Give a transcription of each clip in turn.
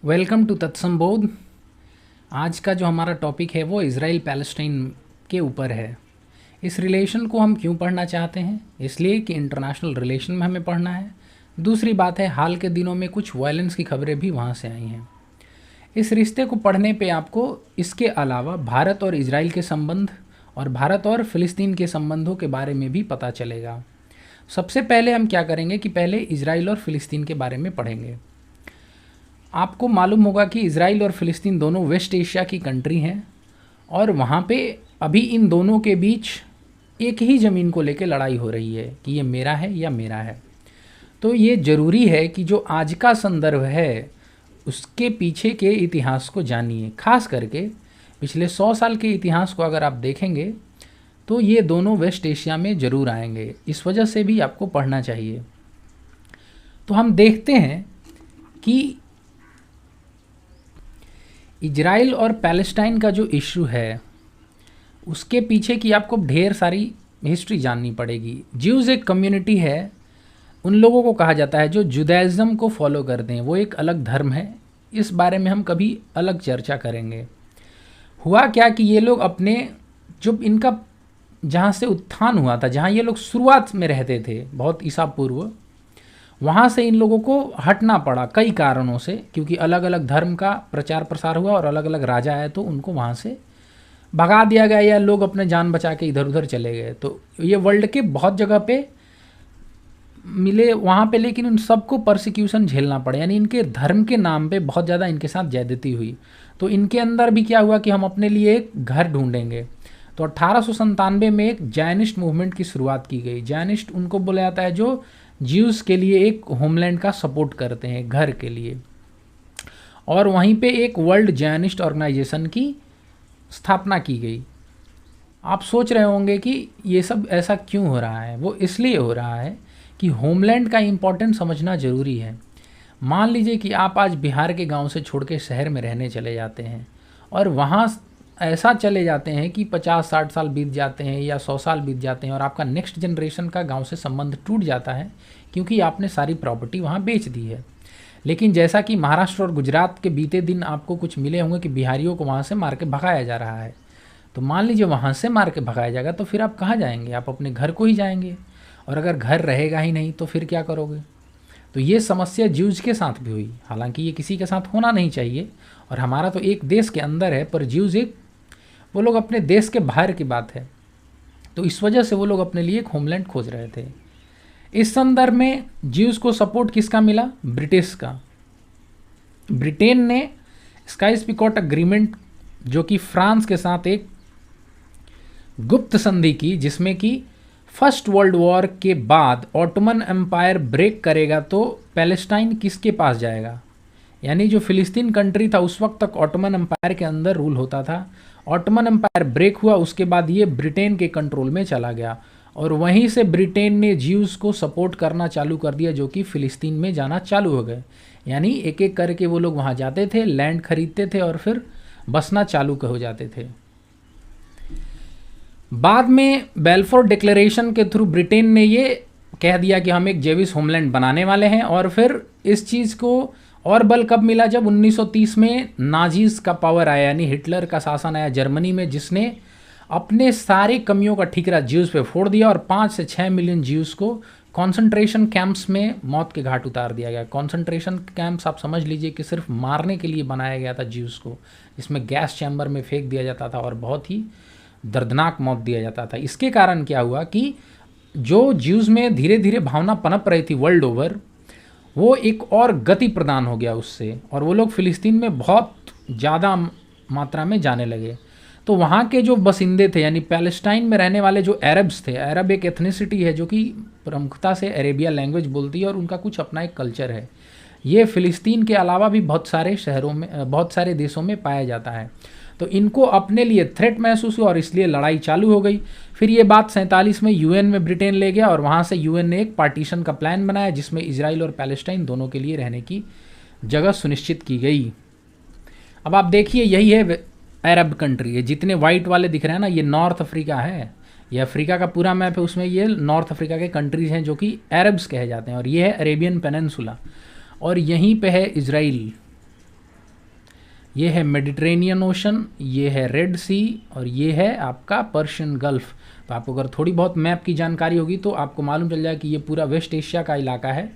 Welcome to तत्संबोध। आज का जो हमारा टॉपिक है वो इज़राइल पैलेस्टाइन के ऊपर है। इस रिलेशन को हम क्यों पढ़ना चाहते हैं? इसलिए कि इंटरनेशनल रिलेशन में हमें पढ़ना है। दूसरी बात है, हाल के दिनों में कुछ वायलेंस की खबरें भी वहाँ से आई हैं। इस रिश्ते को पढ़ने पे आपको इसके अलावा भारत और इजराइल के संबंध और भारत और फ़िलिस्तीन के संबंधों के बारे में भी पता चलेगा। सबसे पहले हम क्या करेंगे कि पहले इजराइल और फ़िलिस्तीन के बारे में पढ़ेंगे। आपको मालूम होगा कि इजराइल और फ़िलिस्तीन दोनों वेस्ट एशिया की कंट्री हैं और वहाँ पे अभी इन दोनों के बीच एक ही ज़मीन को लेकर लड़ाई हो रही है कि ये मेरा है या मेरा है। तो ये ज़रूरी है कि जो आज का संदर्भ है उसके पीछे के इतिहास को जानिए। खास करके पिछले 100 साल के इतिहास को अगर आप देखेंगे तो ये दोनों वेस्ट एशिया में ज़रूर आएंगे। इस वजह से भी आपको पढ़ना चाहिए। तो हम देखते हैं कि इजराइल और पैलेस्टाइन का जो इशू है उसके पीछे की आपको ढेर सारी हिस्ट्री जाननी पड़ेगी। ज्यूज़ एक कम्युनिटी है, उन लोगों को कहा जाता है जो जुदाइज़्म को फॉलो करते हैं। वो एक अलग धर्म है, इस बारे में हम कभी अलग चर्चा करेंगे। हुआ क्या कि ये लोग अपने जब इनका जहाँ से उत्थान हुआ था, जहाँ ये लोग शुरुआत में रहते थे बहुत ईसा पूर्व, वहाँ से इन लोगों को हटना पड़ा कई कारणों से, क्योंकि अलग अलग धर्म का प्रचार प्रसार हुआ और अलग अलग राजा आए तो उनको वहाँ से भगा दिया गया या लोग अपने जान बचा के इधर उधर चले गए। तो ये वर्ल्ड के बहुत जगह पे मिले वहाँ पे, लेकिन उन सबको परसिक्यूशन झेलना पड़ा। यानी इनके धर्म के नाम पे बहुत ज़्यादा इनके साथ ज्यादती हुई। तो इनके अंदर भी क्या हुआ कि हम अपने लिए एक घर ढूंढेंगे। तो 1897 में एक जैनिस्ट मूवमेंट की शुरुआत की गई। जैनिस्ट उनको बोला जाता है जो ज्यूज़ के लिए एक होमलैंड का सपोर्ट करते हैं, घर के लिए। और वहीं पे एक वर्ल्ड जैनिस्ट ऑर्गेनाइजेशन की स्थापना की गई। आप सोच रहे होंगे कि ये सब ऐसा क्यों हो रहा है। वो इसलिए हो रहा है कि होमलैंड का इम्पोर्टेंस समझना ज़रूरी है। मान लीजिए कि आप आज बिहार के गांव से छोड़ के शहर में रहने चले जाते हैं और वहाँ ऐसा चले जाते हैं कि 50-60 साल बीत जाते हैं या 100 साल बीत जाते हैं और आपका नेक्स्ट जनरेशन का गांव से संबंध टूट जाता है क्योंकि आपने सारी प्रॉपर्टी वहाँ बेच दी है। लेकिन जैसा कि महाराष्ट्र और गुजरात के बीते दिन आपको कुछ मिले होंगे कि बिहारियों को वहाँ से मार के भगाया जा रहा है। तो मान लीजिए वहाँ से मार के भगाया जाएगा तो फिर आप कहाँ जाएंगे? आप अपने घर को ही जाएंगे। और अगर घर रहेगा ही नहीं तो फिर क्या करोगे? तो ये समस्या ज्यूज के साथ भी हुई। हालांकि ये किसी के साथ होना नहीं चाहिए और हमारा तो एक देश के अंदर है, पर ज्यूज एक वो लोग अपने देश के बाहर की बात है। तो इस वजह से वो लोग अपने लिए एक होमलैंड खोज रहे थे। इस संदर्भ में ज्यूज को सपोर्ट किसका मिला? ब्रिटिश का। ब्रिटेन ने स्काई-पिकोट अग्रीमेंट जो कि फ्रांस के साथ एक गुप्त संधि की, जिसमें कि फर्स्ट वर्ल्ड वॉर के बाद ऑटोमन एम्पायर ब्रेक करेगा तो पैलेस्टाइन किसके पास जाएगा? यानी जो फिलिस्तीन कंट्री था उस वक्त तक ऑटोमन एम्पायर के अंदर रूल होता था। ऑटोमन एम्पायर ब्रेक हुआ, उसके बाद ये ब्रिटेन के कंट्रोल में चला गया और वहीं से ब्रिटेन ने ज्यूज़ को सपोर्ट करना चालू कर दिया, जो कि फ़िलिस्तीन में जाना चालू हो गए। यानी एक एक करके वो लोग वहाँ जाते थे, लैंड खरीदते थे और फिर बसना चालू हो जाते थे। बाद में बेल्फोर डिक्लेरेशन के थ्रू ब्रिटेन ने ये कह दिया कि हम एक जेविश होमलैंड बनाने वाले हैं। और फिर इस चीज़ को और बल कब मिला? जब 1930 में नाजीज का पावर आया, यानी हिटलर का शासन आया जर्मनी में, जिसने अपने सारी कमियों का ठिकरा ज्यूज़ पे फोड़ दिया और 5 से 6 मिलियन ज्यूज़ को कॉन्सेंट्रेशन कैंप्स में मौत के घाट उतार दिया गया। कॉन्सेंट्रेशन कैंप्स आप समझ लीजिए कि सिर्फ मारने के लिए बनाया गया था ज्यूज़ को, जिसमें गैस चैम्बर में फेंक दिया जाता था और बहुत ही दर्दनाक मौत दिया जाता था। इसके कारण क्या हुआ कि जो ज्यूज़ में धीरे धीरे भावना पनप रही थी वर्ल्ड ओवर, वो एक और गति प्रदान हो गया उससे, और वो लोग फ़िलिस्तीन में बहुत ज़्यादा मात्रा में जाने लगे। तो वहाँ के जो बसिंदे थे, यानी पैलेस्टाइन में रहने वाले जो अरब्स थे, अरब एक एथनिसिटी है जो कि प्रमुखता से अरेबिया लैंग्वेज बोलती है और उनका कुछ अपना एक कल्चर है। ये फ़िलिस्तीन के अलावा भी बहुत सारे शहरों में, बहुत सारे देशों में पाया जाता है। तो इनको अपने लिए थ्रेट महसूस हुआ और इसलिए लड़ाई चालू हो गई। फिर ये बात 47 में यूएन में ब्रिटेन ले गया और वहाँ से यूएन ने एक पार्टीशन का प्लान बनाया, जिसमें इजराइल और पैलेस्टाइन दोनों के लिए रहने की जगह सुनिश्चित की गई। अब आप देखिए, यही है अरब कंट्री। ये जितने वाइट वाले दिख रहे हैं ना, ये नॉर्थ अफ्रीका है। ये अफ्रीका का पूरा मैप है, उसमें ये नॉर्थ अफ्रीका के कंट्रीज़ हैं जो कि अरब्स कहे जाते हैं। और ये है अरेबियन पेनिनसुला और यहीं पे है इजराइल। ये है मेडिटेरेनियन ओशन, ये है रेड सी और ये है आपका पर्शियन गल्फ। तो आपको अगर थोड़ी बहुत मैप की जानकारी होगी तो आपको मालूम चल जाए कि ये पूरा वेस्ट एशिया का इलाका है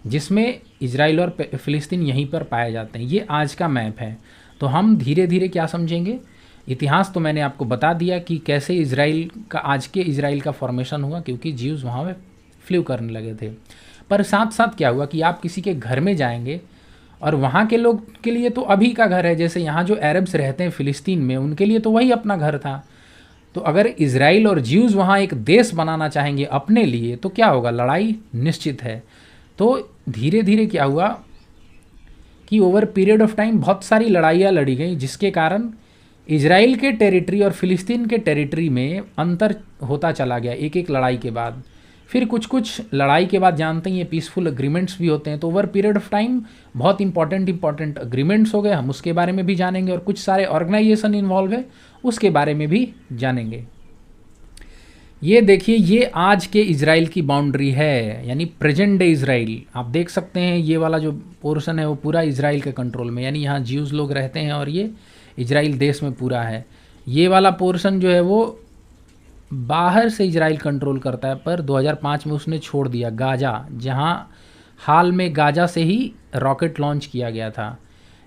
जिसमें इजराइल और फ़िलिस्तीन यहीं पर पाए जाते हैं। ये आज का मैप है। तो हम धीरे धीरे क्या समझेंगे, इतिहास तो मैंने आपको बता दिया कि कैसे इजराइल का, आज के इजराइल का फॉर्मेशन हुआ, क्योंकि जीव्स वहाँ पे फ्लू करने लगे थे। पर साथ साथ क्या हुआ कि आप किसी के घर में जाएंगे और वहाँ के लोग के लिए तो अभी का घर है, जैसे यहाँ जो अरब्स रहते हैं फ़िलिस्तीन में, उनके लिए तो वही अपना घर था। तो अगर इजराइल और ज्यूज़ वहाँ एक देश बनाना चाहेंगे अपने लिए तो क्या होगा, लड़ाई निश्चित है। तो धीरे धीरे क्या हुआ कि ओवर पीरियड ऑफ टाइम बहुत सारी लड़ाइयाँ लड़ी गई, जिसके कारण इजराइल के टेरिटरी और फ़िलिस्तीन के टेरिटरी में अंतर होता चला गया एक एक लड़ाई के बाद। फिर कुछ कुछ लड़ाई के बाद जानते हैं ये पीसफुल अग्रीमेंट्स भी होते हैं। तो ओवर पीरियड ऑफ टाइम बहुत इंपॉर्टेंट अग्रीमेंट्स हो गए, हम उसके बारे में भी जानेंगे, और कुछ सारे ऑर्गेनाइजेशन इन्वॉल्व है उसके बारे में भी जानेंगे। ये देखिए, ये आज के इजराइल की बाउंड्री है, यानी प्रेजेंट डे इजराइल। आप देख सकते हैं ये वाला जो पोर्शन है वो पूरा इजराइल के कंट्रोल में, यानी यहाँ ज्यूज़ लोग रहते हैं और ये इजराइल देश में पूरा है। ये वाला पोर्शन जो है वो बाहर से इजराइल कंट्रोल करता है, पर 2005 में उसने छोड़ दिया गाजा, जहाँ हाल में गाजा से ही रॉकेट लॉन्च किया गया था।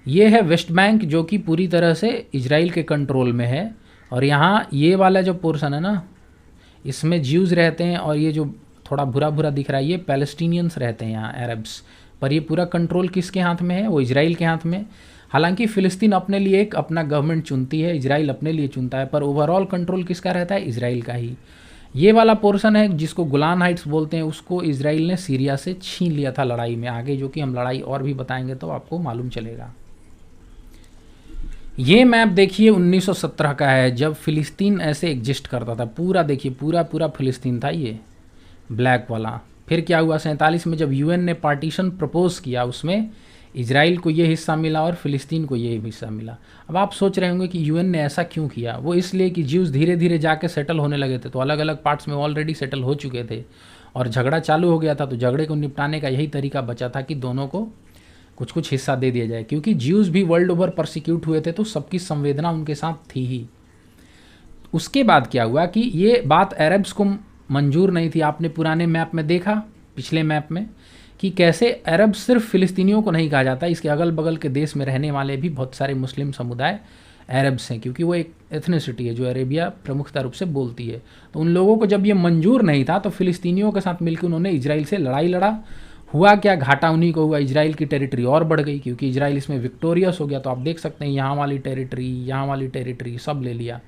ये है वेस्ट बैंक जो कि पूरी तरह से इजराइल के कंट्रोल में है। और यहाँ ये वाला जो पोर्शन है ना, इसमें ज्यूज़ रहते हैं, और ये जो थोड़ा भूरा भूरा दिख रहा है ये पैलेस्टीनियंस रहते हैं यहाँ, अरब्स। पर ये पूरा कंट्रोल किसके हाथ में है, वो इजराइल के हाथ में। हालांकि फ़िलिस्तीन अपने लिए एक अपना गवर्नमेंट चुनती है, इजराइल अपने लिए चुनता है, पर ओवरऑल कंट्रोल किसका रहता है, इजराइल का ही। ये वाला पोर्शन है जिसको गोलान हाइट्स बोलते हैं, उसको इजराइल ने सीरिया से छीन लिया था लड़ाई में आगे, जो कि हम लड़ाई और भी बताएंगे तो आपको मालूम चलेगा। ये मैप देखिए 1917 का है, जब फ़िलिस्तीन ऐसे एग्जिस्ट करता था पूरा। देखिए पूरा पूरा फ़िलिस्तीन था ये ब्लैक वाला। फिर क्या हुआ 47 में जब यूएन ने पार्टीशन प्रपोज किया, उसमें इजराइल को ये हिस्सा मिला और फ़िलिस्तीन को ये हिस्सा मिला। अब आप सोच रहे होंगे कि यूएन ने ऐसा क्यों किया। वो इसलिए कि ज्यूज़ धीरे धीरे जाके सेटल होने लगे थे, तो अलग अलग पार्ट्स में ऑलरेडी सेटल हो चुके थे और झगड़ा चालू हो गया था। तो झगड़े को निपटाने का यही तरीका बचा था कि दोनों को कुछ कुछ हिस्सा दे दिया जाए, क्योंकि ज्यूज़ भी वर्ल्ड ओवर परसिक्यूट हुए थे, तो सबकी संवेदना उनके साथ थी ही। उसके बाद क्या हुआ कि ये बात अरब्स को मंजूर नहीं थी। आपने पुराने मैप में देखा, पिछले मैप में, कि कैसे अरब सिर्फ फ़िलिस्तीनियों को नहीं कहा जाता, इसके अगल बगल के देश में रहने वाले भी बहुत सारे मुस्लिम समुदाय अरब्स हैं, क्योंकि वो एक एथनिसिटी है जो अरेबिया प्रमुखता रूप से बोलती है। तो उन लोगों को जब ये मंजूर नहीं था तो फ़िलिस्तीनियों के साथ मिलकर उन्होंने इजराइल से लड़ाई लड़ा। हुआ क्या, घाटा उन्हीं को हुआ, इजराइल की टेरिटरी और बढ़ गई, क्योंकि इजराइल इसमें विक्टोरियस हो गया। तो आप देख सकते हैं यहाँ वाली टेरिटरी सब ले लिया,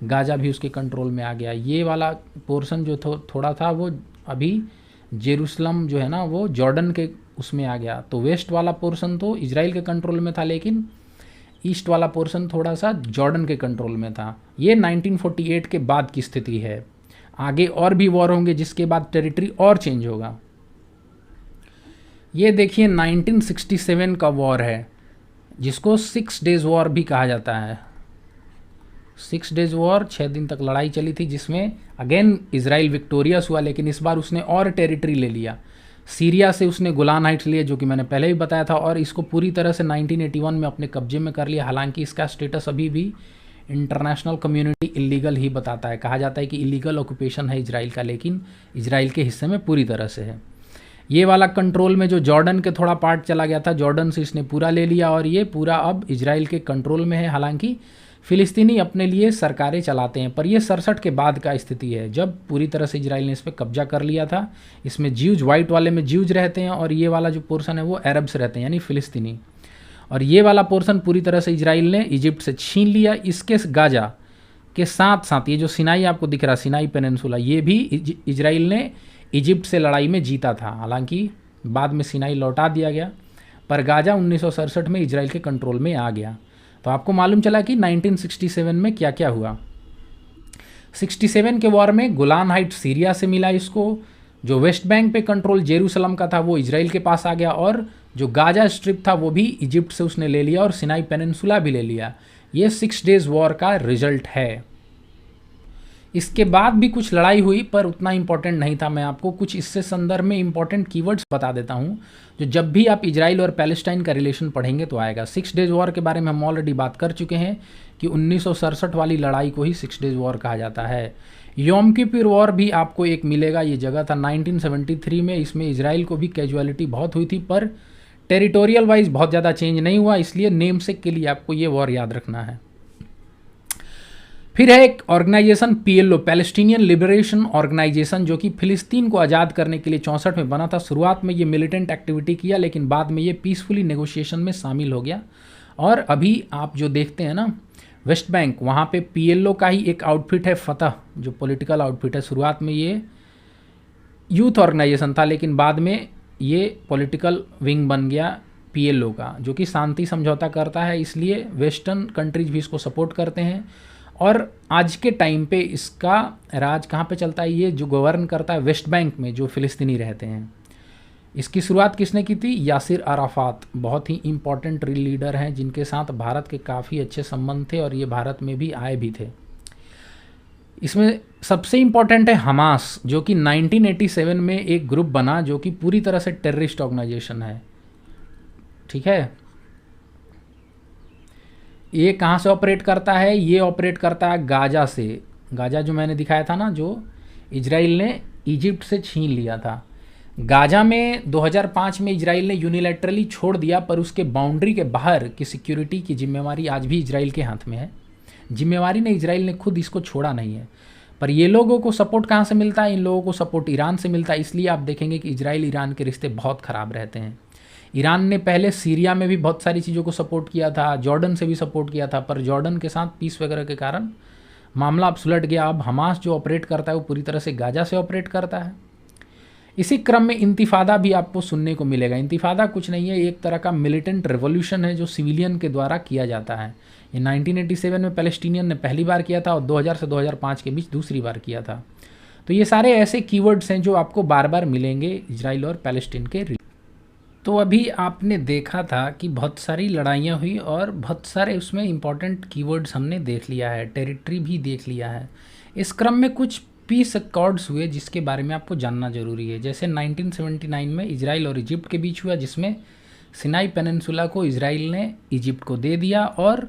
गाजा भी उसके कंट्रोल में आ गया। ये वाला पोर्शन जो थोड़ा था वो अभी जेरूसलम जो है ना वो जॉर्डन के उसमें आ गया। तो वेस्ट वाला पोर्शन तो इजराइल के कंट्रोल में था, लेकिन ईस्ट वाला पोर्शन थोड़ा सा जॉर्डन के कंट्रोल में था। ये 1948 के बाद की स्थिति है। आगे और भी वॉर होंगे जिसके बाद टेरिटरी और चेंज होगा। ये देखिए 1967 का वॉर है, जिसको 6 डेज़ वॉर भी कहा जाता है। 6 डेज़ वॉर, 6 दिन तक लड़ाई चली थी, जिसमें अगेन इजराइल विक्टोरियस हुआ, लेकिन इस बार उसने और टेरिटरी ले लिया। सीरिया से उसने गोलान हाइट्स लिए, जो कि मैंने पहले भी बताया था, और इसको पूरी तरह से 1981 में अपने कब्जे में कर लिया। हालांकि इसका स्टेटस अभी भी इंटरनेशनल कम्युनिटी इलीगल ही बताता है। कहा जाता है कि इलीगल ऑक्यूपेशन है इजराइल का, लेकिन इजराइल के हिस्से में पूरी तरह से है। ये वाला कंट्रोल में जो जॉर्डन के थोड़ा पार्ट चला गया था, जॉर्डन से इसने पूरा ले लिया, और ये पूरा अब इजराइल के कंट्रोल में है। हालांकि फ़िलिस्तीनी अपने लिए सरकारें चलाते हैं, पर यह 67 के बाद का स्थिति है, जब पूरी तरह से इजराइल ने इस पर कब्जा कर लिया था। इसमें ज्यूज, वाइट वाले में ज्यूज रहते हैं, और ये वाला जो पोर्शन है वो अरब्स रहते हैं, यानी फ़िलिस्तीनी। और ये वाला पोर्शन पूरी तरह से इजराइल ने इजिप्ट से छीन लिया। इसके गाजा के साथ साथ ये जो सिनाई आपको दिख रहा, सिनाई पेनिनसुला, ये भी इजराइल ने इजिप्ट से लड़ाई में जीता था। हालांकि बाद में सिनाई लौटा दिया गया, पर गाजा 1967 में इजराइल के कंट्रोल में आ गया। तो आपको मालूम चला कि 1967 में क्या क्या हुआ। 67 के वॉर में गोलान हाइट्स सीरिया से मिला इसको, जो वेस्ट बैंक पे कंट्रोल जेरूसलम का था वो इजराइल के पास आ गया, और जो गाजा स्ट्रिप था वो भी इजिप्ट से उसने ले लिया, और सिनाई पेनिनसुला भी ले लिया। ये 6 डेज़ वॉर का रिजल्ट है। इसके बाद भी कुछ लड़ाई हुई पर उतना इम्पोर्टेंट नहीं था। मैं आपको कुछ इससे संदर्भ में इम्पोर्टेंट कीवर्ड्स बता देता हूँ जो जब भी आप इजराइल और पैलेस्टाइन का रिलेशन पढ़ेंगे तो आएगा। 6 डेज़ वॉर के बारे में हम ऑलरेडी बात कर चुके हैं कि 1967 वाली लड़ाई को ही 6 डेज़ वॉर कहा जाता है। योम किपुर वॉर भी आपको एक मिलेगा, ये जगह था 1973 में। इसमें इजराइल को भी कैजुअलिटी बहुत हुई थी पर टेरिटोरियल वाइज बहुत ज़्यादा चेंज नहीं हुआ, इसलिए नेम सेक के लिए आपको ये वॉर याद रखना है। फिर है एक organization PLO, Palestinian Liberation Organization, जो कि फिलिस्तीन को आज़ाद करने के लिए 64 में बना था। शुरुआत में ये मिलिटेंट एक्टिविटी किया लेकिन बाद में ये पीसफुली नेगोशिएशन में शामिल हो गया। और अभी आप जो देखते हैं ना वेस्ट बैंक, वहाँ पे PLO का ही एक आउटफिट है फतह, जो पॉलिटिकल आउटफिट है। शुरुआत में ये यूथ ऑर्गेनाइजेशन था लेकिन बाद में ये पॉलिटिकल विंग बन गया PLO का, जो कि शांति समझौता करता है, इसलिए वेस्टर्न कंट्रीज भी इसको सपोर्ट करते हैं। और आज के टाइम पे इसका राज कहाँ पे चलता है, ये जो गवर्न करता है वेस्ट बैंक में जो फ़िलिस्तीनी रहते हैं। इसकी शुरुआत किसने की थी? यासिर अराफात, बहुत ही इम्पॉर्टेंट लीडर हैं जिनके साथ भारत के काफ़ी अच्छे संबंध थे और ये भारत में भी आए भी थे। इसमें सबसे इम्पॉर्टेंट है हमास, जो कि 1987 में एक ग्रुप बना जो कि पूरी तरह से टेररिस्ट ऑर्गेनाइजेशन है। ठीक है, ये कहाँ से ऑपरेट करता है? ये ऑपरेट करता है गाजा से। गाजा जो मैंने दिखाया था ना, जो इजराइल ने इजिप्ट से छीन लिया था। गाजा में 2005 में इजराइल ने यूनिलैटरली छोड़ दिया, पर उसके बाउंड्री के बाहर की सिक्योरिटी की जिम्मेवारी आज भी इजराइल के हाथ में है। जिम्मेवारी ने इजराइल ने खुद इसको छोड़ा नहीं है। पर ये लोगों को सपोर्ट कहाँ से मिलता है? इन लोगों को सपोर्ट ईरान से मिलता है। इसलिए आप देखेंगे कि इजराइल ईरान के रिश्ते बहुत ख़राब रहते हैं। ईरान ने पहले सीरिया में भी बहुत सारी चीज़ों को सपोर्ट किया था, जॉर्डन से भी सपोर्ट किया था, पर जॉर्डन के साथ पीस वगैरह के कारण मामला अब सुलट गया। अब हमास जो ऑपरेट करता है वो पूरी तरह से गाजा से ऑपरेट करता है। इसी क्रम में इंतिफादा भी आपको सुनने को मिलेगा। इंतिफादा कुछ नहीं है, एक तरह का मिलिटेंट रेवोल्यूशन है जो सिविलियन के द्वारा किया जाता है। ये 1987 में पैलेस्टीनियन ने पहली बार किया था और 2000 से 2005 के बीच दूसरी बार किया था। तो ये सारे ऐसे कीवर्ड्स हैं जो आपको बार बार मिलेंगे इजराइल और पैलेस्टीन के। तो अभी आपने देखा था कि बहुत सारी लड़ाइयाँ हुई और बहुत सारे उसमें इंपॉर्टेंट कीवर्ड्स हमने देख लिया है, टेरिटरी भी देख लिया है। इस क्रम में कुछ पीस अकॉर्ड्स हुए जिसके बारे में आपको जानना ज़रूरी है। जैसे 1979 में इजराइल और इजिप्ट के बीच हुआ, जिसमें सिनाई पेनिनसुला को इजराइल ने इजिप्ट को दे दिया। और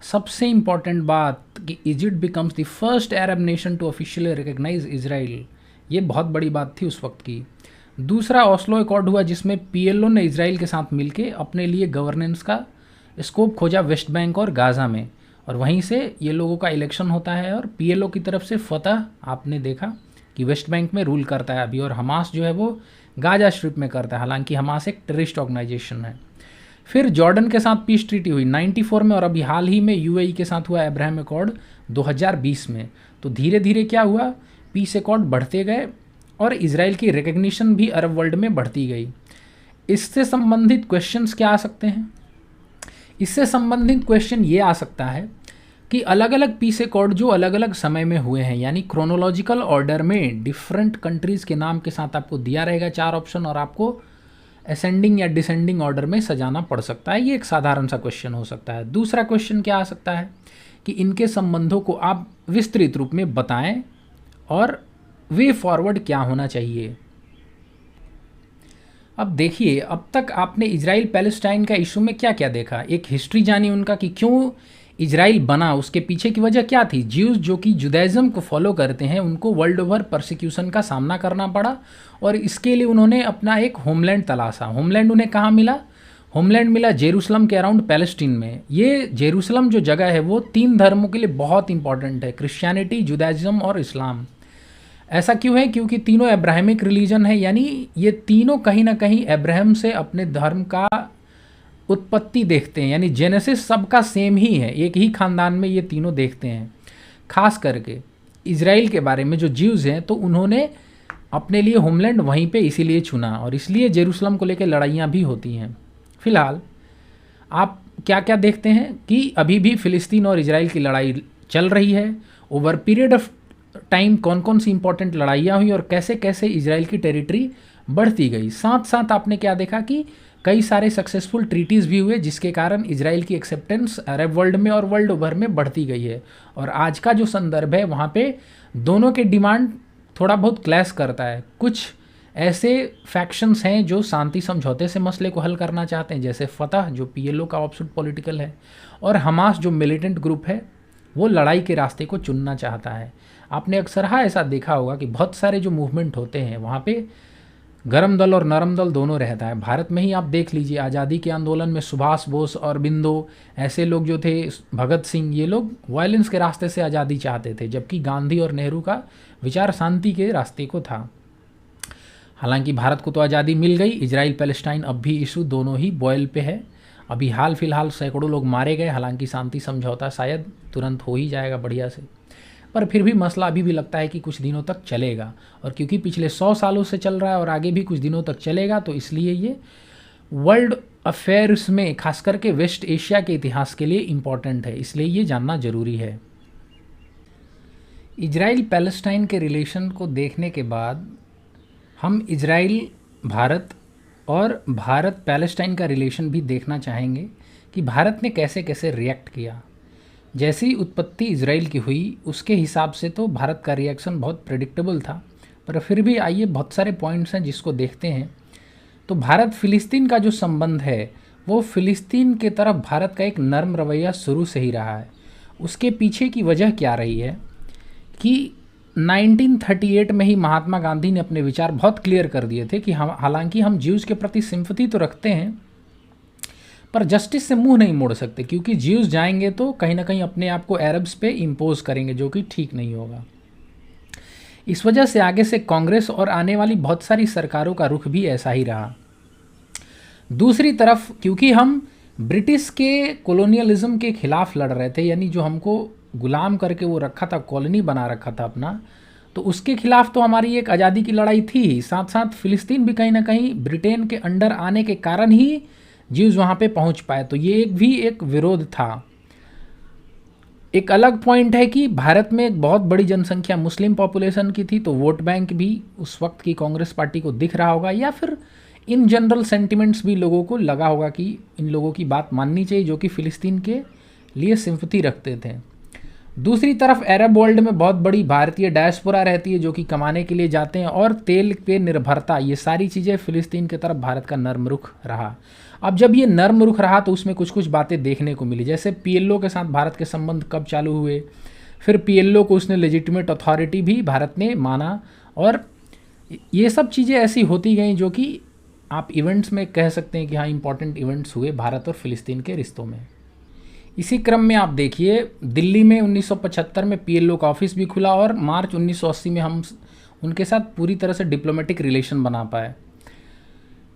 सबसे इम्पॉर्टेंट बात कि Egypt becomes the first Arab nation to officially recognize Israel, ये बहुत बड़ी बात थी उस वक्त की। दूसरा ओस्लो अकॉर्ड हुआ जिसमें PLO ने इजराइल के साथ मिलके अपने लिए गवर्नेंस का स्कोप खोजा वेस्ट बैंक और गाज़ा में, और वहीं से ये लोगों का इलेक्शन होता है और PLO की तरफ से फतह आपने देखा कि वेस्ट बैंक में रूल करता है अभी, और हमास जो है वो गाजा स्ट्रिप में करता है। हालांकि हमास एक टेररिस्ट ऑर्गेनाइजेशन है। फिर जॉर्डन के साथ पीस ट्रीटी हुई 94 में, और अभी हाल ही में UAE के साथ हुआ अब्राहम अकॉर्ड 2020 में। तो धीरे धीरे क्या हुआ, पीस अकॉर्ड बढ़ते गए और इजराइल की रिकग्निशन भी अरब वर्ल्ड में बढ़ती गई। इससे संबंधित क्वेश्चंस क्या आ सकते हैं? इससे संबंधित क्वेश्चन ये आ सकता है कि अलग अलग पीस अकॉर्ड जो अलग अलग समय में हुए हैं, यानी क्रोनोलॉजिकल ऑर्डर में डिफरेंट कंट्रीज़ के नाम के साथ आपको दिया रहेगा 4 ऑप्शन, और आपको असेंडिंग या डिसेंडिंग ऑर्डर में सजाना पड़ सकता है। ये एक साधारण सा क्वेश्चन हो सकता है। दूसरा क्वेश्चन क्या आ सकता है कि इनके संबंधों को आप विस्तृत रूप में बताएं और वे फॉरवर्ड क्या होना चाहिए। अब देखिए, अब तक आपने इजराइल पैलेस्टाइन का इशू में क्या क्या देखा। एक हिस्ट्री जानी उनका कि क्यों इजराइल बना, उसके पीछे की वजह क्या थी। ज्यूज जो कि जुडाइज़म को फॉलो करते हैं उनको वर्ल्ड ओवर परसिक्यूशन का सामना करना पड़ा, और इसके लिए उन्होंने अपना एक होमलैंड तलाशा। होमलैंड उन्हें कहाँ मिला? होमलैंड मिला जेरूसलम के अराउंड पैलेस्टीन में। ये जेरूसलम जो जगह है वो 3 धर्मों के लिए बहुत इंपॉर्टेंट है, क्रिश्चियनिटी, जुडाइज़म और इस्लाम। ऐसा क्यों है? क्योंकि तीनों अब्राहमिक रिलीजन है, यानी ये तीनों कहीं ना कहीं अब्राहम से अपने धर्म का उत्पत्ति देखते हैं, यानी जेनेसिस सबका सेम ही है, एक ही खानदान में ये तीनों देखते हैं। खास करके इजराइल के बारे में जो ज्यूज़ हैं तो उन्होंने अपने लिए होमलैंड वहीं पे इसीलिए चुना, और इसलिए जेरूसलम को लेकर लड़ाइयाँ भी होती हैं। फिलहाल आप क्या क्या देखते हैं कि अभी भी फ़िलिस्तीन और इजराइल की लड़ाई चल रही है। ओवर पीरियड ऑफ टाइम कौन कौन सी इंपॉर्टेंट लड़ाइयाँ हुई और कैसे कैसे इजराइल की टेरिटरी बढ़ती गई। साथ साथ आपने क्या देखा कि कई सारे सक्सेसफुल ट्रीटीज़ भी हुए जिसके कारण इजराइल की एक्सेप्टेंस अरब वर्ल्ड में और वर्ल्ड भर में बढ़ती गई है। और आज का जो संदर्भ है वहाँ पे दोनों के डिमांड थोड़ा बहुत क्लैश करता है। कुछ ऐसे फैक्शंस हैं जो शांति समझौते से मसले को हल करना चाहते हैं, जैसे फतह जो पीएलओ का ऑपोजिट पॉलिटिकल है, और हमास जो मिलिटेंट ग्रुप है वो लड़ाई के रास्ते को चुनना चाहता है। आपने अक्सर ऐसा देखा होगा कि बहुत सारे जो मूवमेंट होते हैं वहाँ पे गरम दल और नरम दल दोनों रहता है। भारत में ही आप देख लीजिए, आज़ादी के आंदोलन में सुभाष बोस और बिंदो ऐसे लोग जो थे, भगत सिंह, ये लोग वायलेंस के रास्ते से आज़ादी चाहते थे, जबकि गांधी और नेहरू का विचार शांति के रास्ते को था। हालांकि भारत को तो आज़ादी मिल गई, इजराइल पैलेस्टाइन अब भी इशू दोनों ही बॉयल पे है। अभी हाल फिलहाल सैकड़ों लोग मारे गए, हालांकि शांति समझौता शायद तुरंत हो ही जाएगा बढ़िया से, पर फिर भी मसला अभी भी लगता है कि कुछ दिनों तक चलेगा। और क्योंकि पिछले 100 सालों से चल रहा है और आगे भी कुछ दिनों तक चलेगा, तो इसलिए ये वर्ल्ड अफेयर्स में खास करके वेस्ट एशिया के इतिहास के लिए इम्पॉर्टेंट है, इसलिए ये जानना ज़रूरी है। इजराइल पैलेस्टाइन के रिलेशन को देखने के बाद हम इजराइल भारत और भारत पैलेस्टाइन का रिलेशन भी देखना चाहेंगे कि भारत ने कैसे कैसे रिएक्ट किया। जैसी उत्पत्ति इजराइल की हुई उसके हिसाब से तो भारत का रिएक्शन बहुत प्रेडिक्टेबल था, पर फिर भी आइए बहुत सारे पॉइंट्स हैं जिसको देखते हैं। तो भारत फ़िलिस्तीन का जो संबंध है वो फ़िलिस्तीन के तरफ भारत का एक नर्म रवैया शुरू से ही रहा है। उसके पीछे की वजह क्या रही है कि 1938 में ही महात्मा गांधी ने अपने विचार बहुत क्लियर कर दिए थे कि हालांकि हम ज्यूज़ के प्रति सिंपैथी तो रखते हैं, पर जस्टिस से मुंह नहीं मोड़ सकते, क्योंकि ज्यूज़ जाएंगे तो कहीं ना कहीं अपने आप को अरब्स पे इम्पोज करेंगे, जो कि ठीक नहीं होगा। इस वजह से आगे से कांग्रेस और आने वाली बहुत सारी सरकारों का रुख भी ऐसा ही रहा। दूसरी तरफ क्योंकि हम ब्रिटिश के कॉलोनियलिज्म के खिलाफ लड़ रहे थे, यानी जो हमको गुलाम करके वो रखा था, कॉलोनी बना रखा था अपना, तो उसके खिलाफ तो हमारी एक आज़ादी की लड़ाई थी ही। साथ साथ फ़िलिस्तीन भी कहीं ना कहीं ब्रिटेन के अंडर आने के कारण ही ज्यूज़ वहाँ पे पहुँच पाए, तो ये एक विरोध था। एक अलग पॉइंट है कि भारत में एक बहुत बड़ी जनसंख्या मुस्लिम पॉपुलेशन की थी, तो वोट बैंक भी उस वक्त की कांग्रेस पार्टी को दिख रहा होगा, या फिर इन जनरल सेंटिमेंट्स भी लोगों को लगा होगा कि इन लोगों की बात माननी चाहिए जो कि फ़िलिस्तीन के लिए सिंपैथी रखते थे। दूसरी तरफ अरब वर्ल्ड में बहुत बड़ी भारतीय डायस्पोरा रहती है जो कि कमाने के लिए जाते हैं, और तेल पे निर्भरता, ये सारी चीज़ें फ़िलिस्तीन की तरफ भारत का नर्म रुख रहा। अब जब ये नर्म रुख रहा तो उसमें कुछ कुछ बातें देखने को मिली, जैसे पीएलओ के साथ भारत के संबंध कब चालू हुए, फिर पीएलओ को उसने लेजिटिमेट अथॉरिटी भी भारत ने माना, और ये सब चीज़ें ऐसी होती गई जो कि आप इवेंट्स में कह सकते हैं कि हाँ इंपॉर्टेंट इवेंट्स हुए भारत और फ़िलिस्तीन के रिश्तों में। इसी क्रम में आप देखिए दिल्ली में 1975 में पीएलओ का ऑफिस भी खुला, और मार्च 1980 में हम उनके साथ पूरी तरह से डिप्लोमेटिक रिलेशन बना पाए।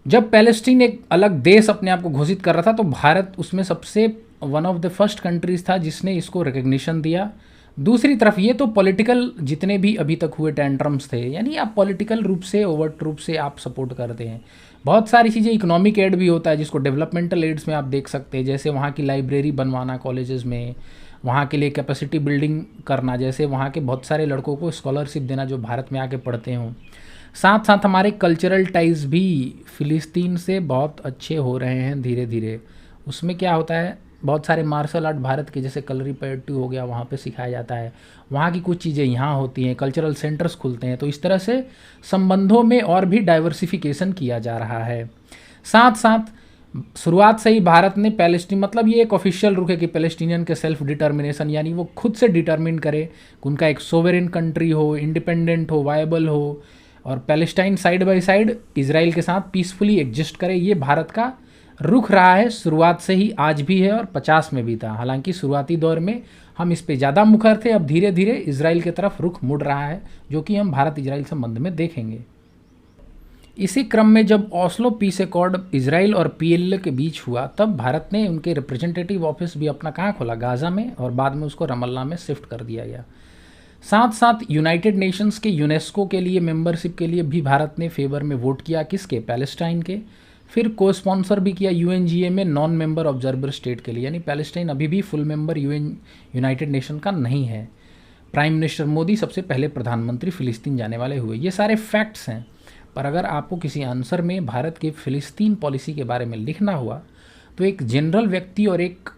जब पैलेस्टीन एक अलग देश अपने आप को घोषित कर रहा था तो भारत उसमें सबसे one of the first countries था जिसने इसको रिकग्निशन दिया। दूसरी तरफ ये तो पॉलिटिकल जितने भी अभी तक हुए टेंट्रम्स थे, यानी आप पॉलिटिकल रूप से ओवर्ट रूप से आप सपोर्ट करते हैं। बहुत सारी चीज़ें, इकोनॉमिक एड भी होता है जिसको डेवलपमेंटल एड्स में आप देख सकते हैं, जैसे वहाँ की लाइब्रेरी बनवाना कॉलेजेस में, वहाँ के लिए कैपेसिटी बिल्डिंग करना, जैसे वहाँ के बहुत सारे लड़कों को स्कॉलरशिप देना जो भारत में आके पढ़ते हों। साथ साथ हमारे कल्चरल टाइज भी फ़िलिस्तीन से बहुत अच्छे हो रहे हैं धीरे धीरे। उसमें क्या होता है, बहुत सारे मार्शल आर्ट भारत के, जैसे कलरीपयट्टू हो गया, वहाँ पे सिखाया जाता है, वहाँ की कुछ चीज़ें यहाँ होती हैं, कल्चरल सेंटर्स खुलते हैं, तो इस तरह से संबंधों में और भी डाइवर्सिफिकेशन किया जा रहा है। साथ साथ शुरुआत से ही भारत ने पैलेस्टीन, मतलब ये एक ऑफिशियल रुख है कि पैलेस्टीनियन के सेल्फ डिटर्मिनेशन, यानी वो खुद से डिटर्मिन करे, उनका एक सोवरेन कंट्री हो, इंडिपेंडेंट हो, वायबल हो, और Palestine side by side Israel के साथ पीसफुली एग्जिस्ट करे। ये भारत का रुख रहा है शुरुआत से ही, आज भी है और 50 में भी था। हालांकि शुरुआती दौर में हम इस पे ज़्यादा मुखर थे, अब धीरे धीरे इजराइल की तरफ रुख मुड़ रहा है, जो कि हम भारत इजराइल संबंध में देखेंगे। इसी क्रम में जब ओस्लो पीस एकॉर्ड इजराइल और पीएलओ के बीच हुआ, तब भारत ने उनके रिप्रेजेंटेटिव ऑफिस भी अपना कहाँ खोला, गाज़ा में, और बाद में उसको रमल्ला में शिफ्ट कर दिया गया। साथ साथ यूनाइटेड नेशंस के यूनेस्को के लिए मेंबरशिप के लिए भी भारत ने फेवर में वोट किया, किसके, पैलेस्टाइन के। फिर को स्पॉन्सर भी किया यूएनजीए में नॉन मेंबर ऑब्जर्वर स्टेट के लिए, यानी पैलेस्टाइन अभी भी फुल मेंबर यूनाइटेड नेशन का नहीं है। प्राइम मिनिस्टर मोदी सबसे पहले प्रधानमंत्री फ़िलिस्तीन जाने वाले हुए। ये सारे फैक्ट्स हैं, पर अगर आपको किसी आंसर में भारत के फ़िलिस्तीन पॉलिसी के बारे में लिखना हुआ तो एक जनरल व्यक्ति और एक